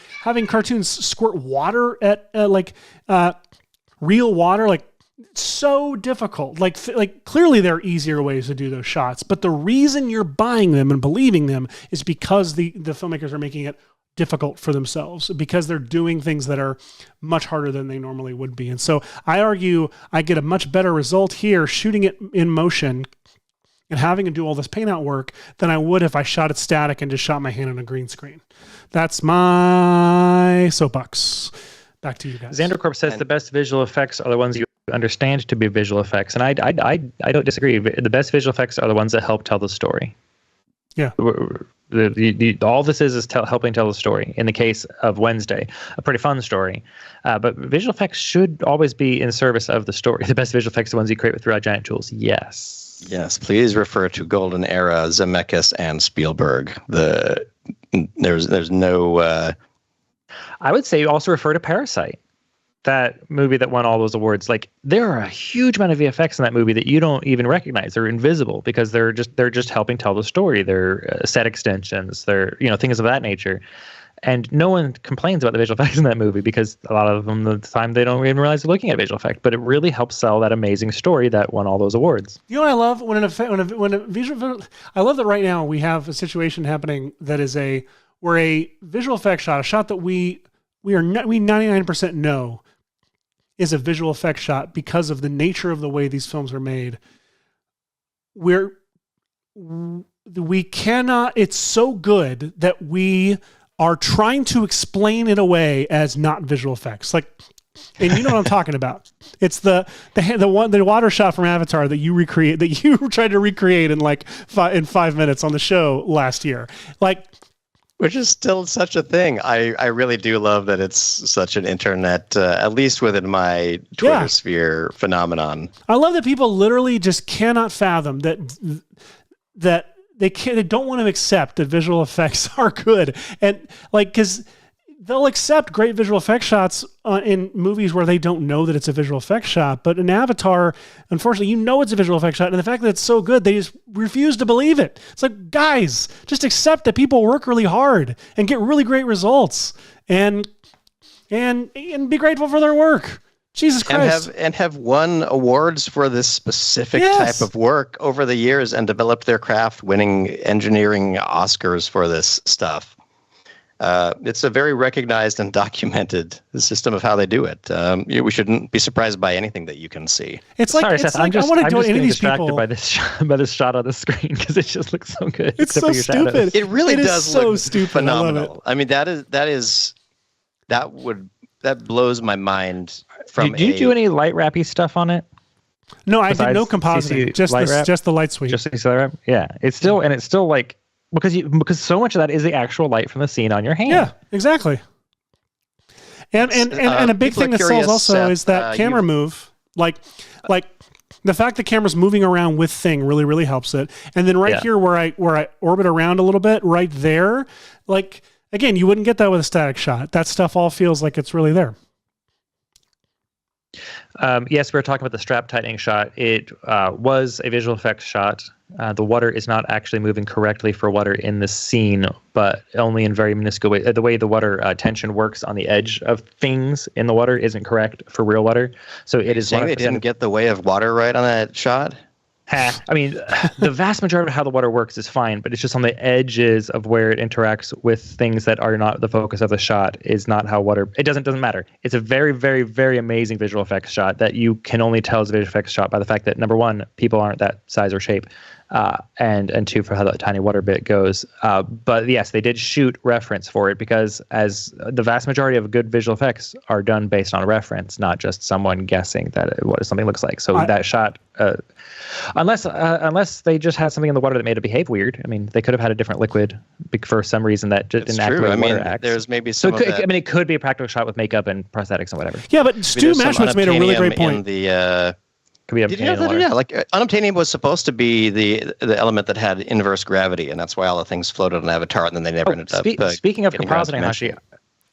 cartoons squirt water at real water, like so difficult. Like clearly there are easier ways to do those shots, but the reason you're buying them and believing them is because the filmmakers are making it difficult for themselves, because they're doing things that are much harder than they normally would be. And so I argue I get a much better result here shooting it in motion and having to do all this paint out work than I would if I shot it static and just shot my hand on a green screen. That's my soapbox. Back to you guys. Xandercorp says the best visual effects are the ones you understand to be visual effects. And I don't disagree. The best visual effects are the ones that help tell the story. Yeah. All this is helping tell the story. In the case of Wednesday, a pretty fun story. But visual effects should always be in service of the story. The best visual effects are the ones you create with Real Giant tools. Yes. Yes, please refer to Golden Era, Zemeckis, and Spielberg. There's no... I would say also refer to Parasite, that movie that won all those awards. Like, there are a huge amount of VFX in that movie that you don't even recognize. They're invisible because they're just helping tell the story. They're set extensions. They're things of that nature. And no one complains about the visual effects in that movie because a lot of them, the time they don't even realize they're looking at visual effect. But it really helps sell that amazing story that won all those awards. You know what I love I love that right now we have a situation happening that is a visual effect shot, a shot that we 99% know is a visual effect shot because of the nature of the way these films are made. It's so good that we are trying to explain it away as not visual effects. Like, and you know what I'm talking about. It's the water shot from Avatar that you tried to recreate in like 5 minutes on the show last year. Like, which is still such a thing. I really do love that it's such an internet, at least within my Twitter sphere, phenomenon. I love that people literally just cannot fathom that they don't want to accept that visual effects are good. And like, because they'll accept great visual effects shots in movies where they don't know that it's a visual effects shot. But in Avatar, unfortunately, it's a visual effects shot. And the fact that it's so good, they just refuse to believe it. It's like, guys, just accept that people work really hard and get really great results and be grateful for their work. Jesus Christ. And have won awards for this specific type of work over the years and developed their craft, winning engineering Oscars for this stuff. It's a very recognized and documented system of how they do it. We shouldn't be surprised by anything that you can see. It's like, sorry, Seth, I want to join any of these distracted people by this shot on the screen because it just looks so good. It's so stupid. Shadows. It really does so look stupid. phenomenal. I mean, that blows my mind. Did you do any light wrappy stuff on it? No, I did no compositing. Just the light sweep. Just the light wrap. Yeah, it's still like. Because so much of that is the actual light from the scene on your hand. Yeah, exactly. And a big thing that sells also Seth, is that camera move. Like the fact the camera's moving around with thing really, really helps it. And then here where I orbit around a little bit, right there, like again, you wouldn't get that with a static shot. That stuff all feels like it's really there. Yes, we were talking about the strap tightening shot. It was a visual effects shot. The water is not actually moving correctly for water in the scene, but only in very minuscule way. The way the water tension works on the edge of things in the water isn't correct for real water. So it is. Saying they didn't get the way of water right on that shot? I mean, the vast majority of how the water works is fine, but it's just on the edges of where it interacts with things that are not the focus of the shot is not how water. It doesn't matter. It's a very, very, very amazing visual effects shot that you can only tell is a visual effects shot by the fact that, number one, people aren't that size or shape. and two for how the tiny water bit goes. But yes, they did shoot reference for it because as the vast majority of good visual effects are done based on a reference, not just someone guessing what something looks like. So that shot, unless they just had something in the water that made it behave weird. I mean, they could have had a different liquid for some reason that just didn't act the way water acts. There's maybe some of that. I mean, it could be a practical shot with makeup and prosthetics and whatever. Yeah, but Stu Mashwitz made a really great point. Did you know that? Yeah, like unobtainium was supposed to be the element that had inverse gravity, and that's why all the things floated on Avatar, and then they never ended up. Speaking of compositing, Hashi,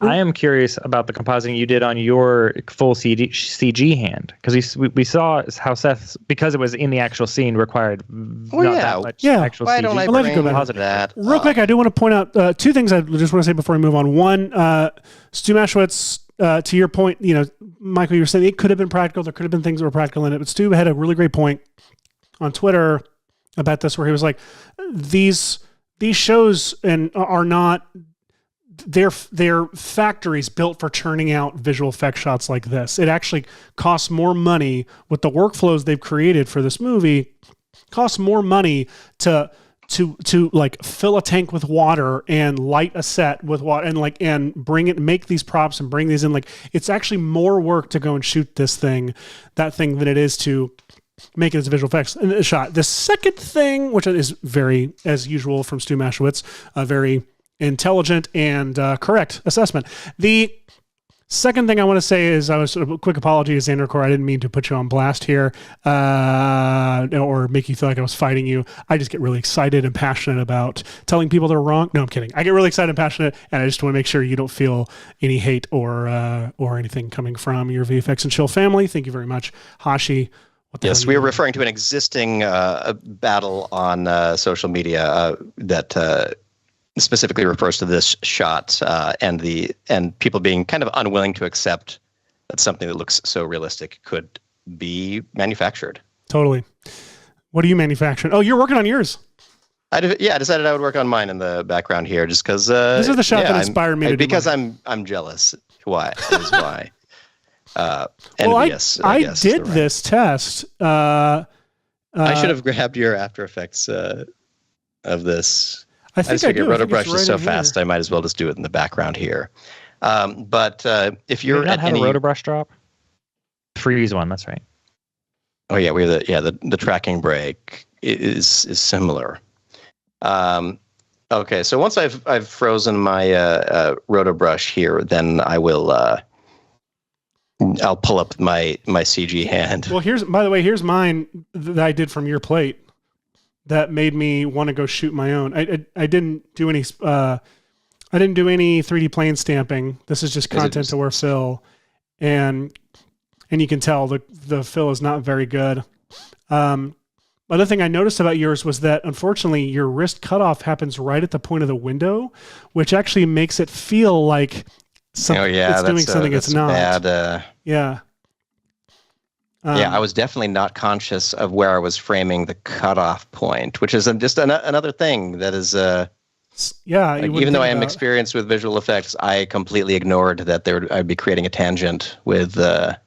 I am curious about the compositing you did on your full CG hand, because we saw how Seth, because it was in the actual scene, required that much actual why CG. Don't I bring that real quick, I do want to point out two things I just want to say before we move on. One, Stu Mashwitz, to your point, Michael, you were saying it could have been practical. There could have been things that were practical in it, but Stu had a really great point on Twitter about this, where he was like, these shows are not, they're factories built for churning out visual effect shots like this. It actually costs more money with the workflows they've created for this movie. Costs more money to like fill a tank with water and light a set with water and make these props and bring these in. Like, it's actually more work to go and shoot that thing than it is to make it as a visual effects shot. The second thing, which is very, as usual from Stu Mashwitz, a very intelligent and correct assessment. The second thing I want to say is a quick apology to Xander Core. I didn't mean to put you on blast here or make you feel like I was fighting you. I just get really excited and passionate about telling people they're wrong. No, I'm kidding. I get really excited and passionate, and I just want to make sure you don't feel any hate or anything coming from your VFX and Chill family. Thank you very much, Hashi. Yes, we are referring to an existing battle on social media that specifically refers to this shot and people being kind of unwilling to accept that something that looks so realistic could be manufactured. Totally. What are you manufacturing? Oh, you're working on yours. I decided I would work on mine in the background here just because this is the shot that inspired me to do because mine. I'm jealous. Why? That is why. Envious. I did this test. I should have grabbed your After Effects of this. I just figured Rotobrush is so fast, I might as well just do it in the background here. But if you're at any Rotobrush drop, freeze one. That's right. Oh yeah, we have the tracking break is similar. Okay, so once I've frozen my Rotobrush here, then I will. I'll pull up my CG hand. Well, here's mine that I did from your plate. That made me want to go shoot my own. I didn't do any 3D plane stamping. This is just content to wear fill, and you can tell the fill is not very good. Other thing I noticed about yours was that unfortunately your wrist cutoff happens right at the point of the window, which actually makes it feel like it's doing something it's not. Bad, yeah. I was definitely not conscious of where I was framing the cutoff point, which is just another thing that is. Even though I am experienced with visual effects, I completely ignored that I'd be creating a tangent with the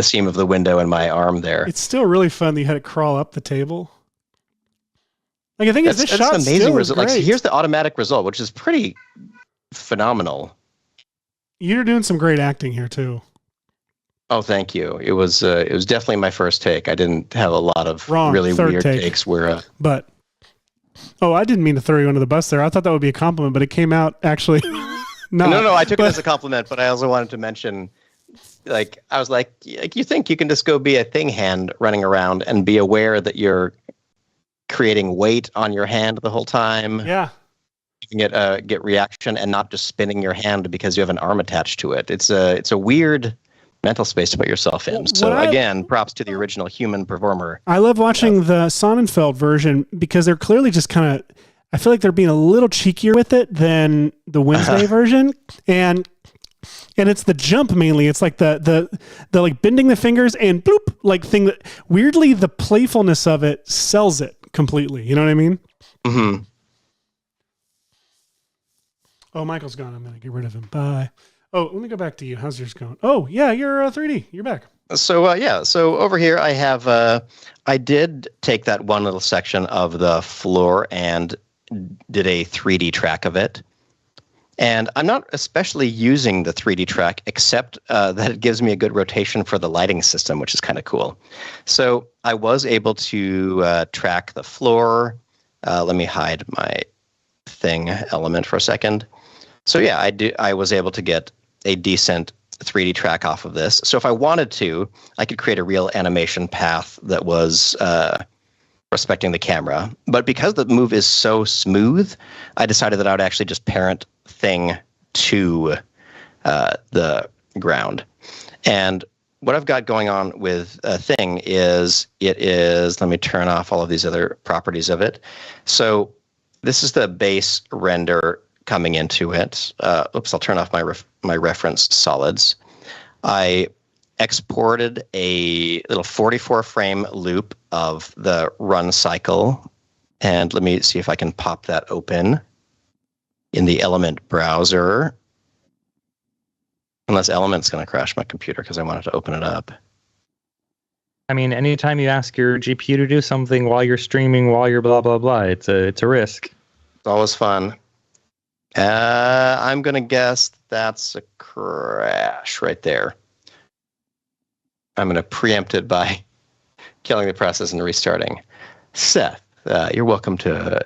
seam of the window and my arm there. It's still really fun that you had to crawl up the table. Like, I think this shot an amazing result. Like, here's the automatic result, which is pretty phenomenal. You're doing some great acting here too. Oh, thank you. It was definitely my first take. I didn't have a lot of really weird takes where. But I didn't mean to throw you under the bus there. I thought that would be a compliment, but it came out actually not. No, I took it as a compliment, but I also wanted to mention, like, I was like, you think you can just go be a thing hand running around and be aware that you're creating weight on your hand the whole time. Yeah. You can get reaction and not just spinning your hand because you have an arm attached to it. It's a weird mental space to put yourself in. So again, props to the original human performer. I love watching the Sonnenfeld version because they're clearly just kind of, I feel like they're being a little cheekier with it than the Wednesday version. And it's the jump mainly. It's like the like bending the fingers and bloop, like thing that weirdly the playfulness of it sells it completely. You know what I mean? Mm-hmm. Oh, Michael's gone. I'm going to get rid of him. Bye. Oh, let me go back to you. How's yours going? Oh, yeah, you're 3D. You're back. So over here I have I did take that one little section of the floor and did a 3D track of it. And I'm not especially using the 3D track, except that it gives me a good rotation for the lighting system, which is kind of cool. So I was able to track the floor. Let me hide my thing element for a second. So yeah, I was able to get a decent 3D track off of this. So if I wanted to, I could create a real animation path that was respecting the camera. But because the move is so smooth, I decided that I would actually just parent thing to the ground. And what I've got going on with thing is let me turn off all of these other properties of it. So this is the base render coming into it. Oops, I'll turn off my reference solids. I exported a little 44 frame loop of the run cycle. And let me see if I can pop that open in the Element browser. Unless Element's going to crash my computer because I wanted to open it up. I mean, anytime you ask your GPU to do something while you're streaming, while you're blah, blah, blah, it's a risk. It's always fun. I'm going to guess that's a crash right there. I'm going to preempt it by killing the process and restarting. Seth, you're welcome to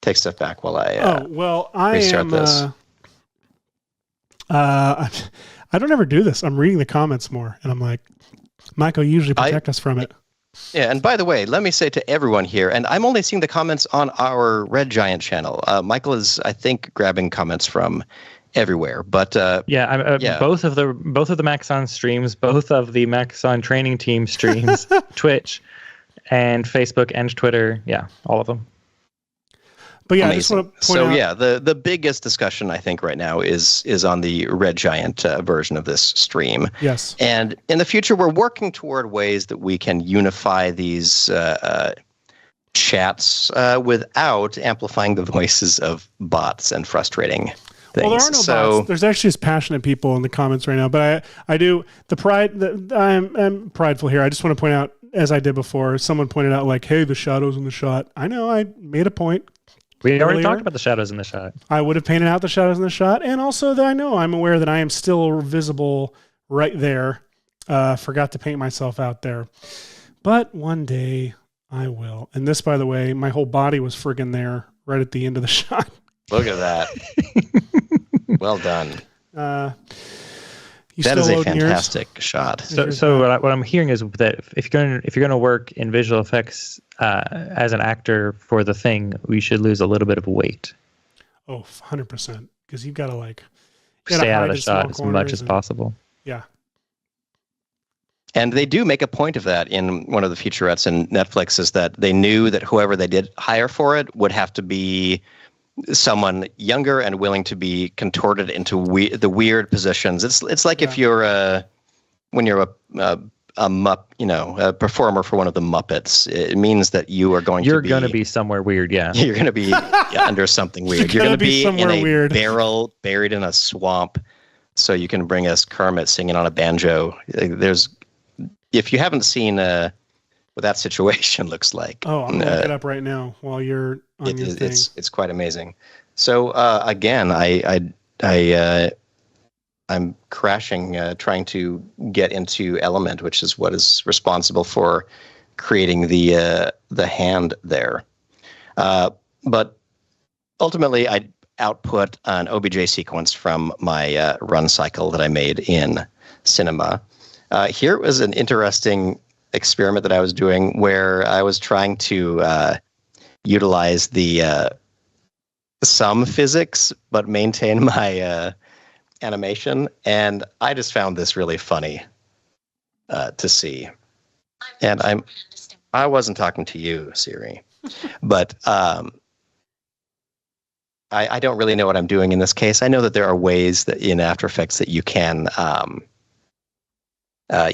take stuff back while I restart this. I don't ever do this. I'm reading the comments more, and I'm like, Michael, you usually protect us from it. Yeah, and by the way, let me say to everyone here, and I'm only seeing the comments on our Red Giant channel. Michael is, I think, grabbing comments from everywhere, but both of the Maxon streams, both of the Maxon training team streams, Twitch, and Facebook and Twitter, all of them. But yeah, amazing. I just want to point out. The biggest discussion I think right now is on the Red Giant version of this stream. Yes. And in the future, we're working toward ways that we can unify these chats without amplifying the voices of bots and frustrating things. Well, there are no bots. There's actually just passionate people in the comments right now. But I do the pride. I'm prideful here. I just want to point out, as I did before, someone pointed out like, "Hey, the shadows in the shot." I know. I made a point. We already talked about the shadows in the shot. I would have painted out the shadows in the shot, and also that I'm aware that I am still visible right there. Forgot to paint myself out there, but one day I will. And this, by the way, my whole body was friggin' there right at the end of the shot. Look at that. Well done. That is a fantastic shot. So what I'm hearing is that if you're going to work in visual effects as an actor for the thing, we should lose a little bit of weight. Oh, 100%. Because you've got to stay out of the shot as much as possible. Yeah. And they do make a point of that in one of the featurettes in Netflix, is that they knew that whoever they did hire for it would have to be someone younger and willing to be contorted into the weird positions. It's like if you're when you're a performer for one of the Muppets, it means that you're going to be somewhere weird. Yeah, you're going to be under something weird. You're going to be in a barrel buried in a swamp, so you can bring us Kermit singing on a banjo. If you haven't seen what that situation looks like. Oh, I'm gonna look it up right now while you're on your thing. It's quite amazing. So again, I'm crashing, trying to get into Element, which is what is responsible for creating the hand there. But ultimately, I output an OBJ sequence from my run cycle that I made in Cinema. Here was an interesting experiment that I was doing where I was trying to utilize the some physics but maintain my animation, and I just found this really funny to see. And I wasn't talking to you, Siri, but I don't really know what I'm doing in this case. I know that there are ways that in After Effects that you can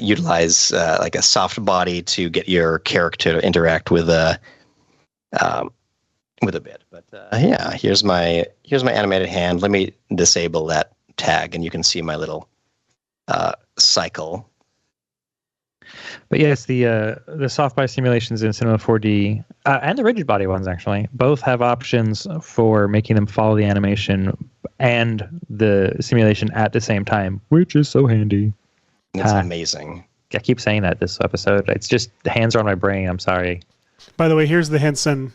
utilize like a soft body to get your character to interact with a bit. But here's my animated hand. Let me disable that tag, and you can see my little cycle. But yes, the soft body simulations in Cinema 4D and the rigid body ones actually both have options for making them follow the animation and the simulation at the same time, which is so handy. It's amazing. I keep saying that this episode. It's just the hands are on my brain. I'm sorry. By the way, here's the Henson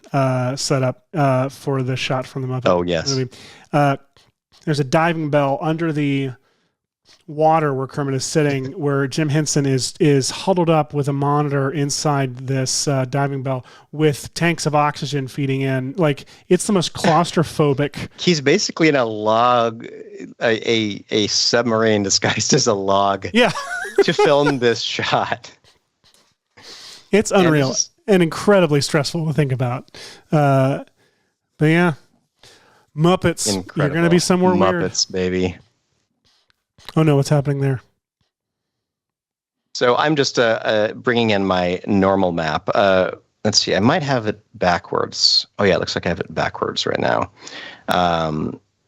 setup for the shot from the Muppet movie. There's a diving bell under the water where Kermit is sitting, where Jim Henson is huddled up with a monitor inside this diving bell with tanks of oxygen feeding in. Like, it's the most claustrophobic. He's basically in a log, a submarine disguised as a log. Yeah. To film this shot. It's unreal and incredibly stressful to think about. But yeah, Muppets. Incredible. You're going to be somewhere weird. Muppets, baby. Oh no, what's happening there? So I'm just bringing in my normal map. Let's see, I might have it backwards. Oh yeah, it looks like I have it backwards right now.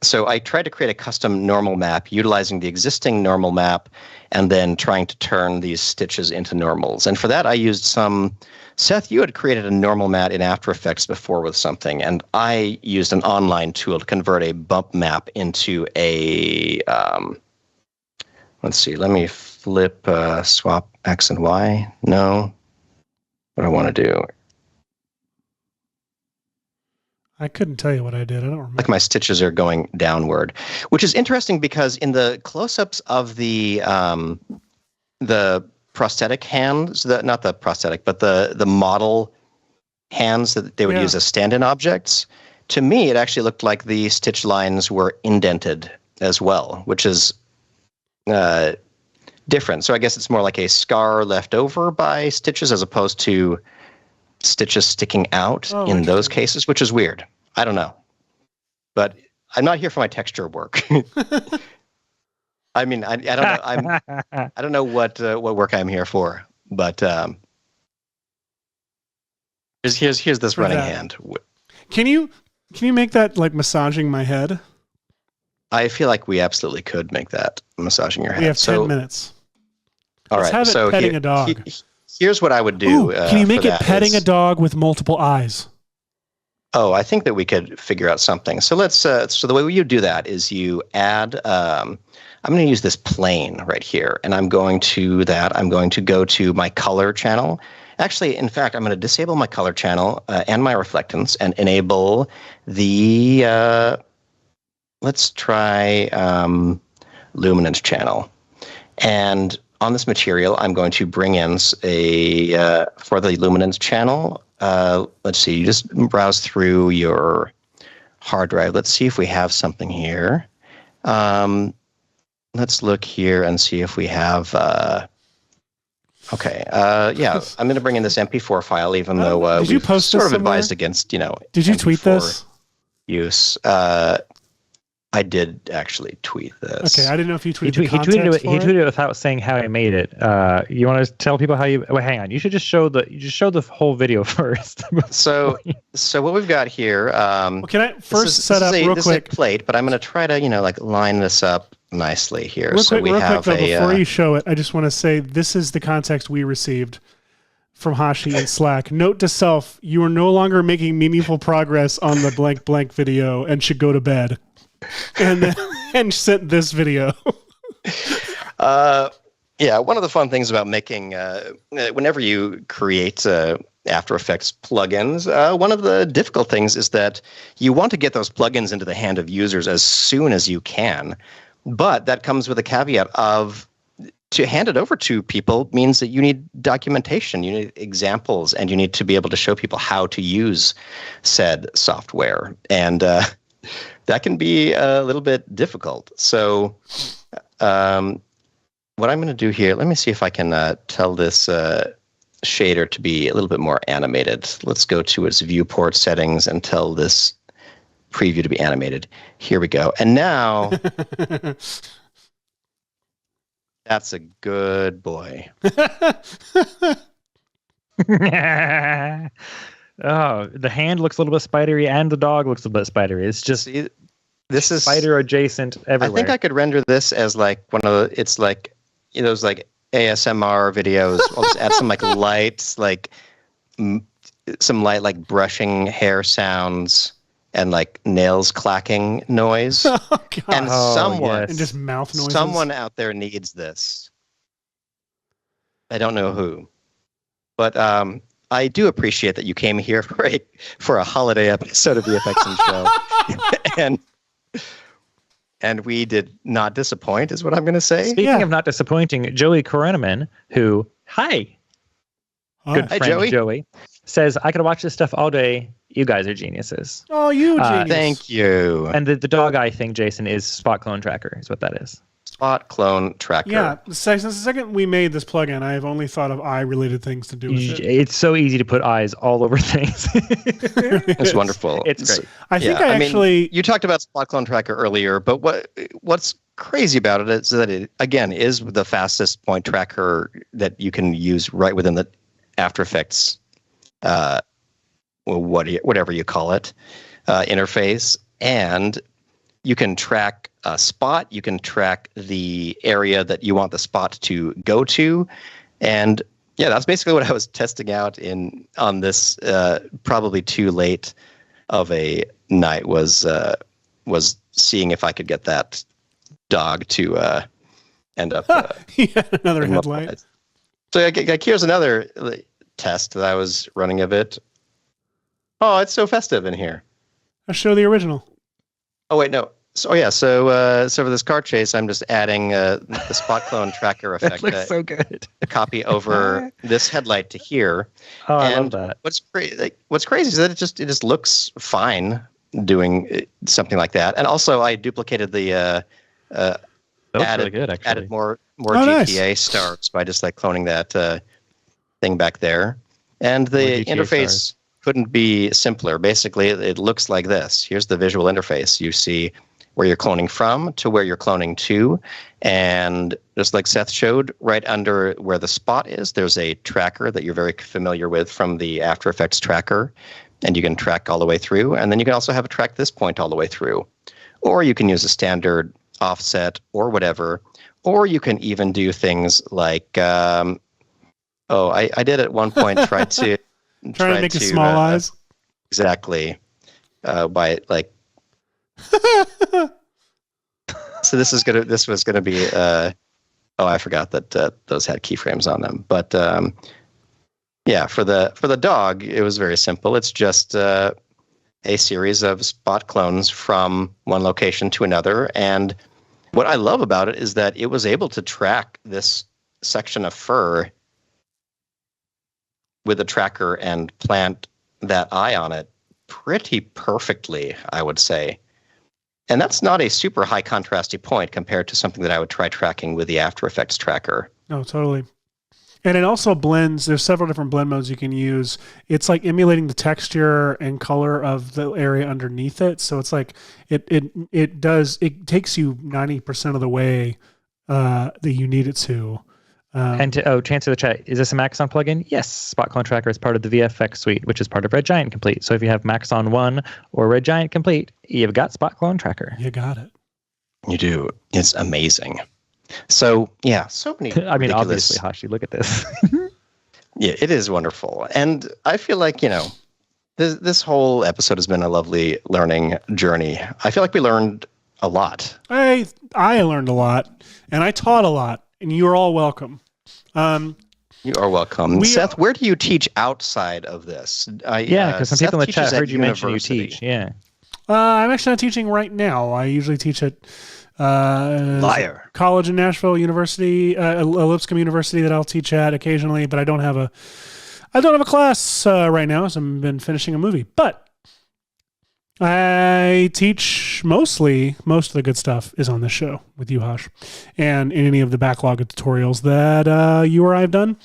So I tried to create a custom normal map utilizing the existing normal map and then trying to turn these stitches into normals. And for that, I used some... Seth, you had created a normal map in After Effects before with something, and I used an online tool to convert a bump map into a... let's see, let me flip, swap X and Y. No. What do I want to do? I couldn't tell you what I did. I don't remember. Like my stitches are going downward, which is interesting because in the close-ups of the prosthetic hands, not the prosthetic, but the model hands that they would use as stand-in objects, to me it actually looked like the stitch lines were indented as well, which is different. So I guess it's more like a scar left over by stitches as opposed to stitches sticking out in those cases, which is weird. I don't know. But I'm not here for my texture work. I mean, I don't know. I don't know what work I'm here for, but here's this running hand. Can you make that like massaging my head? I feel like we absolutely could make that massaging your head. We have 10 minutes. All right. Let's have it petting a dog. Here's what I would do. Can you make it petting a dog with multiple eyes? Oh, I think that we could figure out something. So let's. So the way you do that is you add. I'm going to use this plane right here, and I'm going to go to my color channel. Actually, in fact, I'm going to disable my color channel and my reflectance and enable the. Let's try luminance channel, and on this material, I'm going to bring in for the luminance channel. Let's see, you just browse through your hard drive. Let's see if we have something here. Let's look here and see if we have... okay, yeah, I'm going to bring in this MP4 file, even though we've sort of advised against, Did you tweet this? Use. I did actually tweet this. Okay, I didn't know if you tweeted He tweeted it without saying how I made it. You want to tell people how you? Well, hang on. You should just show the whole video first. So what we've got here. Can I first set up real quick? This is a plate, but I'm going to try to like line this up nicely here. Real quick, before you show it, I just want to say this is the context we received from Hashi and Slack. Note to self: you are no longer making meaningful progress on the blank blank video and should go to bed. And sent this video. Yeah, one of the fun things about making whenever you create After Effects plugins, one of the difficult things is that you want to get those plugins into the hand of users as soon as you can, but that comes with a caveat of to hand it over to people means that you need documentation, you need examples, and you need to be able to show people how to use said software. And that can be a little bit difficult. So what I'm going to do here, let me see if I can tell this shader to be a little bit more animated. Let's go to its viewport settings and tell this preview to be animated. Here we go. And now, that's a good boy. Oh, the hand looks a little bit spidery, and the dog looks a bit spidery. It's just this is spider adjacent everywhere. I think I could render this as like one of the. It's like those like ASMR videos. I'll just add some like lights, like some light like brushing hair sounds and like nails clacking noise. Oh, God. And someone and just mouth noises. Someone out there needs this. I don't know who, but I do appreciate that you came here for a holiday episode of VFX and Show, and we did not disappoint, is what I'm going to say. Speaking of not disappointing, Joey Koreneman, who good friend Joey, says I could watch this stuff all day. You guys are geniuses. Oh, you genius! Thank you. And the dog eye thing, Jason, is Spot Clone Tracker, is what that is. Spot Clone Tracker. Yeah, since the second we made this plugin, I have only thought of eye-related things to do with it. It's so easy to put eyes all over things. It's wonderful. It's great. I think I actually... You talked about Spot Clone Tracker earlier, but what's crazy about it is that it, again, is the fastest point tracker that you can use right within the After Effects, whatever you call it, interface. And you can track a spot. You can track the area that you want the spot to go to. And yeah, that's basically what I was testing out on this probably too late of a night was seeing if I could get that dog to end up another headlight. So here's another test that I was running of it. Oh, it's so festive in here. I'll show the original. Oh wait, no. So for this car chase, I'm just adding the Spot Clone Tracker effect. That looks so good. To copy over this headlight to here. Oh, I love that. What's crazy is that it just looks fine doing something like that. And also, I duplicated the that looks really good, actually. Added more GTA stars by just like cloning that thing back there. And the interface couldn't be simpler. Basically, it looks like this. Here's the visual interface. You see where you're cloning from to where you're cloning to. And just like Seth showed, right under where the spot is, there's a tracker that you're very familiar with from the After Effects tracker. And you can track all the way through. And then you can also have it track this point all the way through. Or you can use a standard offset or whatever. Or you can even do things like, I did at one point try to make small eyes. Exactly. By like. So this was gonna be. I forgot that those had keyframes on them. But yeah, for the dog, it was very simple. It's just a series of spot clones from one location to another. And what I love about it is that it was able to track this section of fur with a tracker and plant that eye on it pretty perfectly, I would say. And that's not a super high contrasty point compared to something that I would try tracking with the After Effects tracker. Oh, totally. And it also blends. There's several different blend modes you can use. It's like emulating the texture and color of the area underneath it. So it's like it takes you 90% of the way that you need it to. Chance of the chat, is this a Maxon plugin? Yes, Spot Clone Tracker is part of the VFX suite, which is part of Red Giant Complete. So if you have Maxon 1 or Red Giant Complete, you've got Spot Clone Tracker. You got it. You do. It's amazing. So yeah, so many. I mean, obviously, Hashi, look at this. Yeah, it is wonderful, and I feel like this whole episode has been a lovely learning journey. I feel like we learned a lot. I learned a lot, and I taught a lot, and you are all welcome. You are welcome. Seth, where do you teach outside of this? Because some people in the chat heard you mention you teach. Yeah. I'm actually not teaching right now. I usually teach at Liar. College in Nashville, University, Lipscomb University that I'll teach at occasionally, but I don't have a class right now, so I've been finishing a movie. But I teach most of the good stuff is on this show with you, Hosh, and in any of the backlog of tutorials that you or I have done,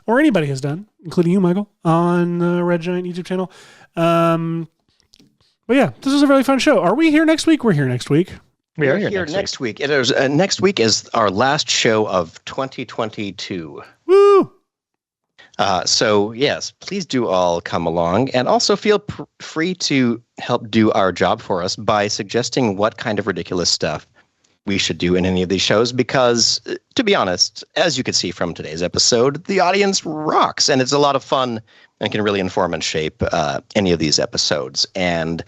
or anybody has done, including you, Michael, on the Red Giant YouTube channel. But yeah, this is a really fun show. Are we here next week? We're here next week. We are here next week. It is, next week is our last show of 2022. Woo! So yes, please do all come along, and also feel free to help do our job for us by suggesting what kind of ridiculous stuff we should do in any of these shows because, to be honest, as you could see from today's episode, the audience rocks, and it's a lot of fun and can really inform and shape any of these episodes. And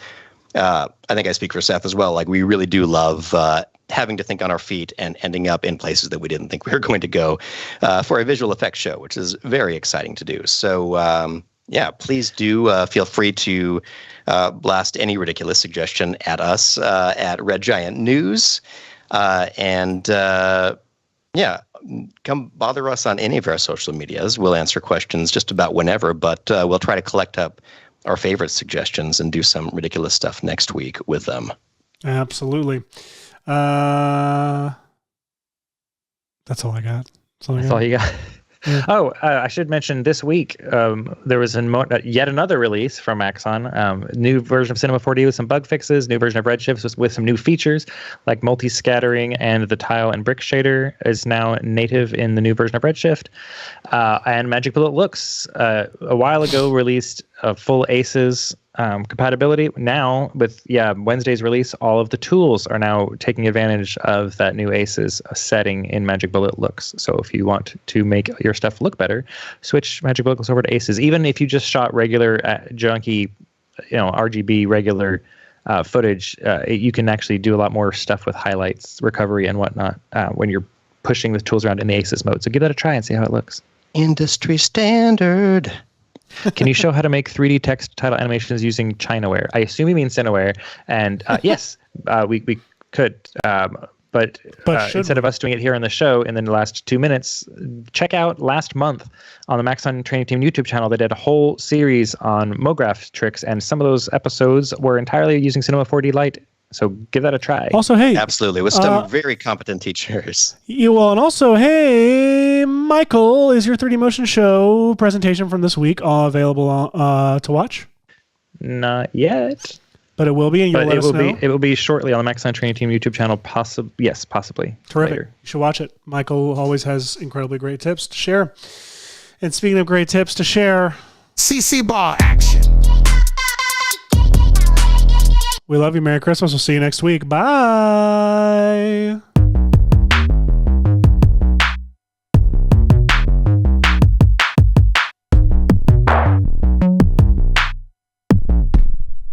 I think I speak for Seth as well. Like, we really do love having to think on our feet and ending up in places that we didn't think we were going to go for a visual effects show, which is very exciting to do. So, yeah, please do feel free to blast any ridiculous suggestion at us at Red Giant News. Yeah, come bother us on any of our social medias. We'll answer questions just about whenever, but we'll try to collect up our favorite suggestions and do some ridiculous stuff next week with them. Absolutely. That's all I got. That's all you got. Yeah. Oh, I should mention this week there was yet another release from Axon. New version of Cinema 4D with some bug fixes. New version of Redshift with some new features like multi-scattering, and the tile and brick shader is now native in the new version of Redshift. And Magic Bullet Looks a while ago released full ACES compatibility. Now with Wednesday's release, all of the tools are now taking advantage of that new ACES setting in Magic Bullet Looks. So if you want to make your stuff look better, switch Magic Bullet Looks over to ACES. Even if you just shot regular junky, RGB regular footage, you can actually do a lot more stuff with highlights, recovery, and whatnot when you're pushing the tools around in the ACES mode. So give that a try and see how it looks. Industry standard. Can you show how to make 3D text title animations using Chinaware? I assume you mean Cineware. And yes, we could. But instead of us doing it here on the show in the last 2 minutes, check out last month on the Maxon Training Team YouTube channel. They did a whole series on MoGraph tricks, and some of those episodes were entirely using Cinema 4D Lite. So give that a try. Also, hey. Absolutely. With some very competent teachers. And also, hey, Michael, is your 3D Motion Show presentation from this week all available to watch? Not yet. But it will be, and you'll let us know? It will be shortly on the Maxon Training Team YouTube channel. Yes, possibly. Terrific. Later. You should watch it. Michael always has incredibly great tips to share. And speaking of great tips to share, CC ball action. We love you. Merry Christmas. We'll see you next week. Bye.